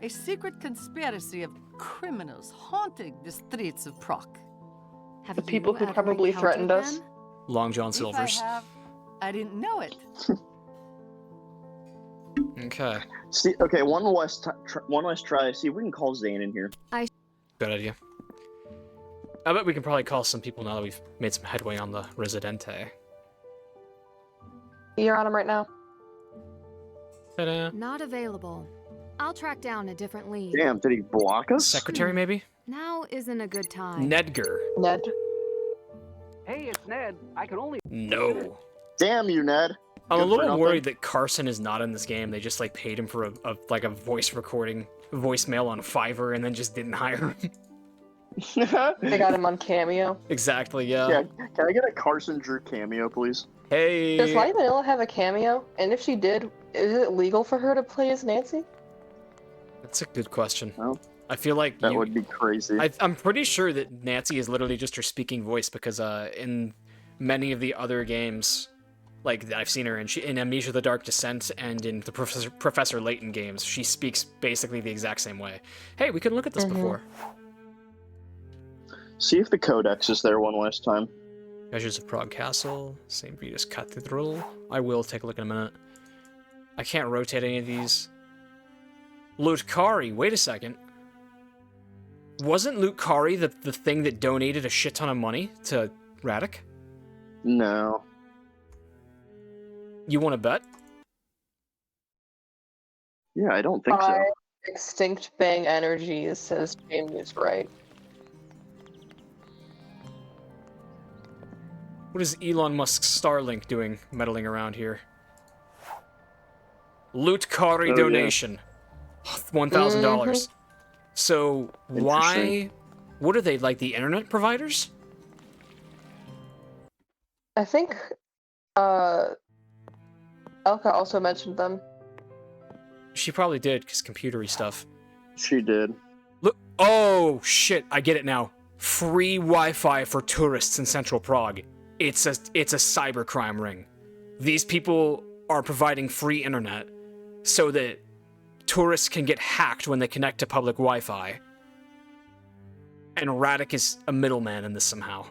A secret conspiracy of criminals haunting the streets of Prague. Have The you people who ever probably encountered threatened us? them? Long John If Silver's. I have, I didn't know it. Okay. See, okay, one last try. See if we can call Zane in here. Good idea. I bet we can probably call some people now that we've made some headway on the Residente. You're on him right now. Ta-da. Not available. I'll track down a different lead. Damn, did he block us? Secretary, maybe? Now isn't a good time. Nedgar. Ned. Hey, it's Ned. I can only... No. Damn you, Ned. I'm a little worried that Carson is not in this game. They just like paid him for a voice recording, voicemail on Fiverr, and then just didn't hire him. They got him on Cameo. Exactly, yeah. Yeah, can I get a Carson Drew cameo, please? Hey. Does Light Vanilla have a cameo? And if she did, is it legal for her to play as Nancy? That's a good question. Well, I feel like that would be crazy. I'm pretty sure that Nancy is literally just her speaking voice because in many of the other games, like I've seen her in Amnesia: The Dark Descent and in the Professor Layton games, she speaks basically the exact same way. Hey, we couldn't look at this before. See if the Codex is there one last time. Treasures of Prague Castle, St. Vitus Cathedral. I will take a look in a minute. I can't rotate any of these. Lutkari, wait a second. Wasn't Lutkari the thing that donated a shit ton of money to Radek? No. You want to bet? Yeah, I don't think so. Extinct Bang Energies, says Jamie's right. What is Elon Musk's Starlink doing meddling around here? Lutkari donation. $1,000. So why? What are they, like the internet providers? I think Elka also mentioned them. She probably did, because computery stuff. She did. Look, oh shit, I get it now. Free Wi-Fi for tourists in Central Prague. It's a cybercrime ring. These people are providing free internet so that tourists can get hacked when they connect to public Wi-Fi. And Radek is a middleman in this somehow.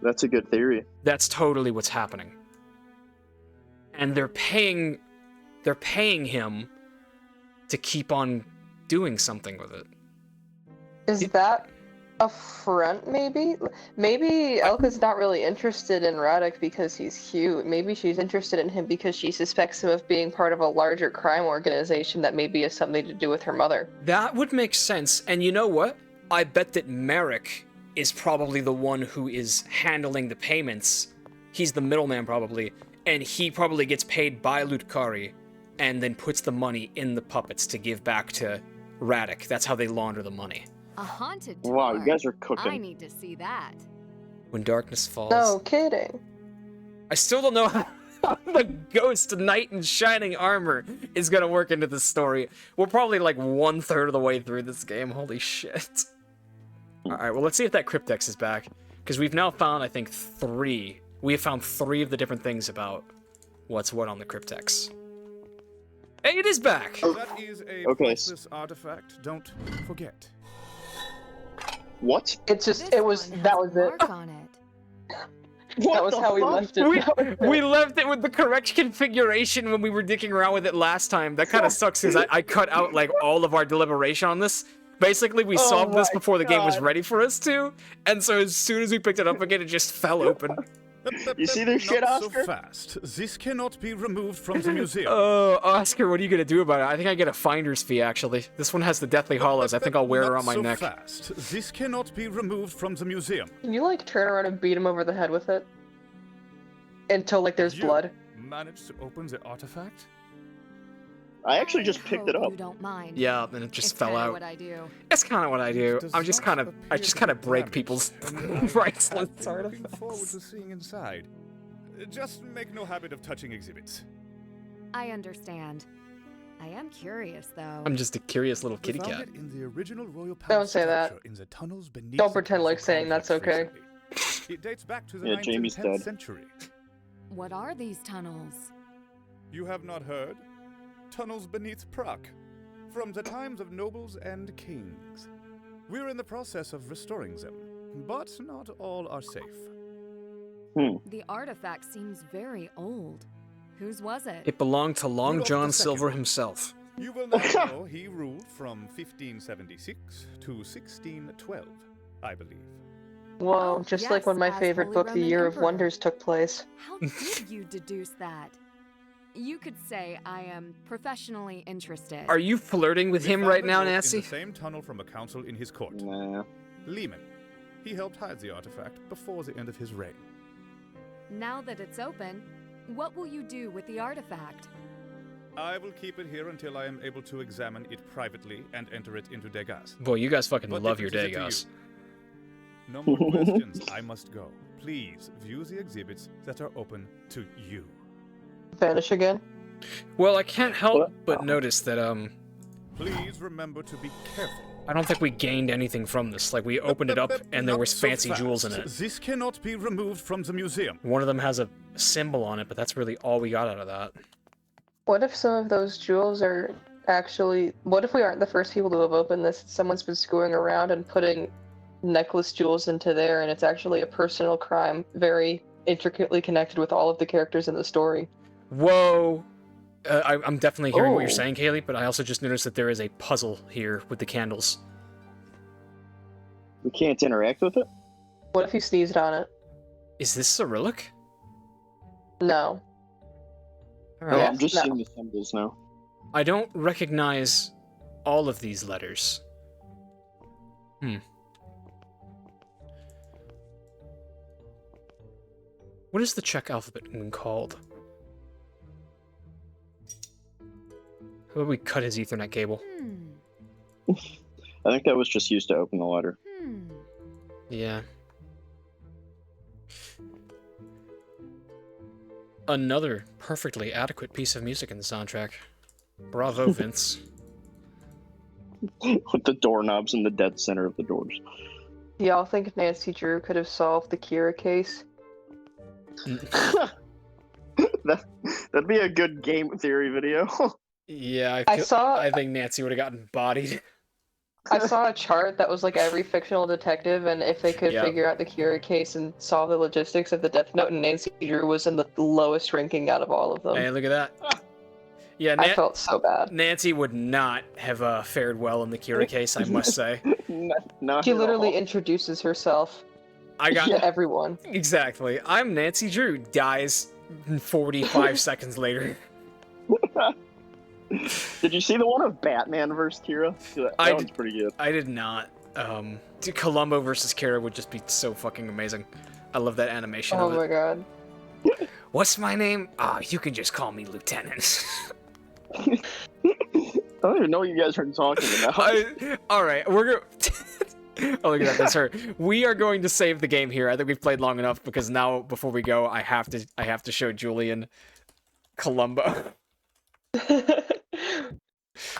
That's a good theory. That's totally what's happening. And they're paying him to keep on doing something with it. Is that a front, maybe? Maybe Elka's not really interested in Radek because he's cute. Maybe she's interested in him because she suspects him of being part of a larger crime organization that maybe has something to do with her mother. That would make sense. And you know what? I bet that Merrick is probably the one who is handling the payments. He's the middleman probably. And he probably gets paid by Lutkari and then puts the money in the puppets to give back to Radek. That's how they launder the money. A haunted tour? Wow, you guys are cooking. I need to see that. When darkness falls. No kidding. I still don't know how the ghost knight in shining armor is gonna work into this story. We're probably like 1/3 of the way through this game. Holy shit. Alright, well let's see if that cryptex is back. Because we've now found, I think, 3. We have found 3 of the different things about what's what on the cryptex. Hey, it is back! That is a priceless artifact, don't forget. What? It's just, that was it. On it. That was how we left it. We left it with the correct configuration when we were dicking around with it last time. That kind of sucks because I cut out like all of our deliberation on this. Basically, we solved this before the game was ready for us to, and so as soon as we picked it up again, it just fell open. You see this shit, Not Oscar? so fast. This cannot be removed from the museum. Oh, Oscar, what are you gonna do about it? I think I get a finder's fee, actually. This one has the Deathly Hollows. I think I'll wear her on my neck. Fast. This cannot be removed from the museum. Can you like turn around and beat him over the head with it? Until like there's blood. Managed to open the artifact? I actually just picked it up. You don't mind. Yeah, and it just fell out. What I do. That's kind of what I do. I just kind of break people's rights. Looking forward to seeing inside. Just make no habit of touching exhibits. I understand. I am curious, though. I'm just a curious little kitty We found cat. it in the original royal Don't say that. structure in the tunnels beneath Don't the pretend like castle saying that's complex okay. recently. It dates back to the Yeah, 9th Jamie's and 10th dead. century. What are these tunnels? You have not heard? Tunnels beneath Prague, from the times of nobles and kings. We're in the process of restoring them, but not all are safe. The artifact seems very old. Whose was it? It belonged to Long Rudolph John II. Silver himself. You will now know he ruled from 1576 to 1612, I believe. Whoa, Oh, just like yes, when my as favorite Holy book, The Roman Year of Emperor. Wonders, took place. How did you deduce that? You could say I am professionally interested. Are you flirting with We him found right the now, note Nancy? In the same tunnel from a council in his court. Nah. Lehman. He helped hide the artifact before the end of his reign. Now that it's open, what will you do with the artifact? I will keep it here until I am able to examine it privately and enter it into Degas. Boy, you guys fucking What love your difference is Degas. it to you? No more questions. I must go. Please view the exhibits that are open to you. Vanish again? Well, I can't help but notice that, Please remember to be careful. I don't think we gained anything from this. Like, we opened it up and there Not was so fancy jewels in fast. it. This cannot be removed from the museum. One of them has a symbol on it, but that's really all we got out of that. What if some of those jewels are actually... What if we aren't the first people to have opened this? Someone's been screwing around and putting necklace jewels into there, and it's actually a personal crime, very intricately connected with all of the characters in the story. Whoa! I'm definitely hearing what you're saying, Kaylee, but I also just noticed that there is a puzzle here with the candles. We can't interact with it? What if you sneezed on it? Is this Cyrillic? No. Oh, I'm just seeing the symbols now. I don't recognize all of these letters. What is the Czech alphabet called? How about we cut his Ethernet cable? I think that was just used to open the letter. Yeah. Another perfectly adequate piece of music in the soundtrack. Bravo, Vince. With the doorknobs in the dead center of the doors. Y'all think Nancy Drew could have solved the Kira case? That'd be a good game theory video. Yeah, I think Nancy would have gotten bodied. I saw a chart that was like every fictional detective, and if they could figure out the Kira case and solve the logistics of the Death Note, and Nancy Drew was in the lowest ranking out of all of them. Hey, look at that. Yeah, I felt so bad. Nancy would not have fared well in the Kira case, I must say. She literally introduces herself to everyone. Exactly. I'm Nancy Drew. Dies 45 seconds later. Did you see the one of Batman versus Kira? That one's pretty good. I did not. Columbo versus Kira would just be so fucking amazing. I love that animation of it. Oh my god. What's my name? You can just call me Lieutenant. I don't even know what you guys are talking about. Alright, we're going oh, look at that, that's her. We are going to save the game here. I think we've played long enough, because now, before we go, I have to show Julian Columbo.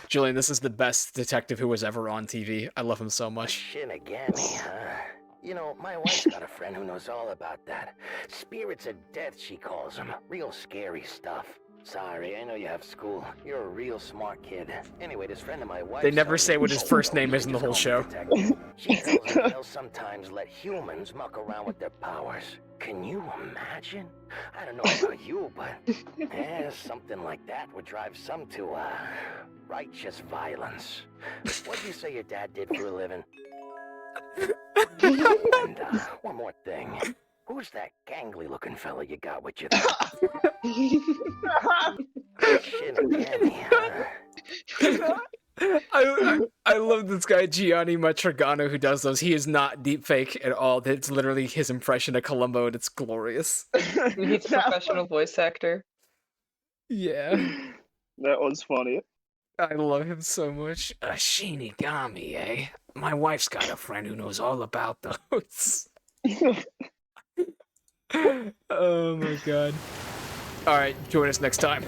Julian, this is the best detective who was ever on TV. I love him so much. Shinigami, huh? You know, my wife's got a friend who knows all about that. Spirits of death, she calls them. Real scary stuff. Sorry, I know you have school. You're a real smart kid. Anyway, this friend of my wife... They never say what his first name is in the whole show. She tells me they'll sometimes let humans muck around with their powers. Can you imagine? I don't know about you, but something like that would drive some to righteous violence. What do you say your dad did for a living? And one more thing. Who's that gangly-looking fella you got with you there? I love this guy, Gianni Matragano, who does those. He is not deepfake at all. It's literally his impression of Columbo, and it's glorious. He's a professional voice actor. Yeah. That was funny. I love him so much. A Shinigami, eh? My wife's got a friend who knows all about those. Oh my god. Alright, join us next time.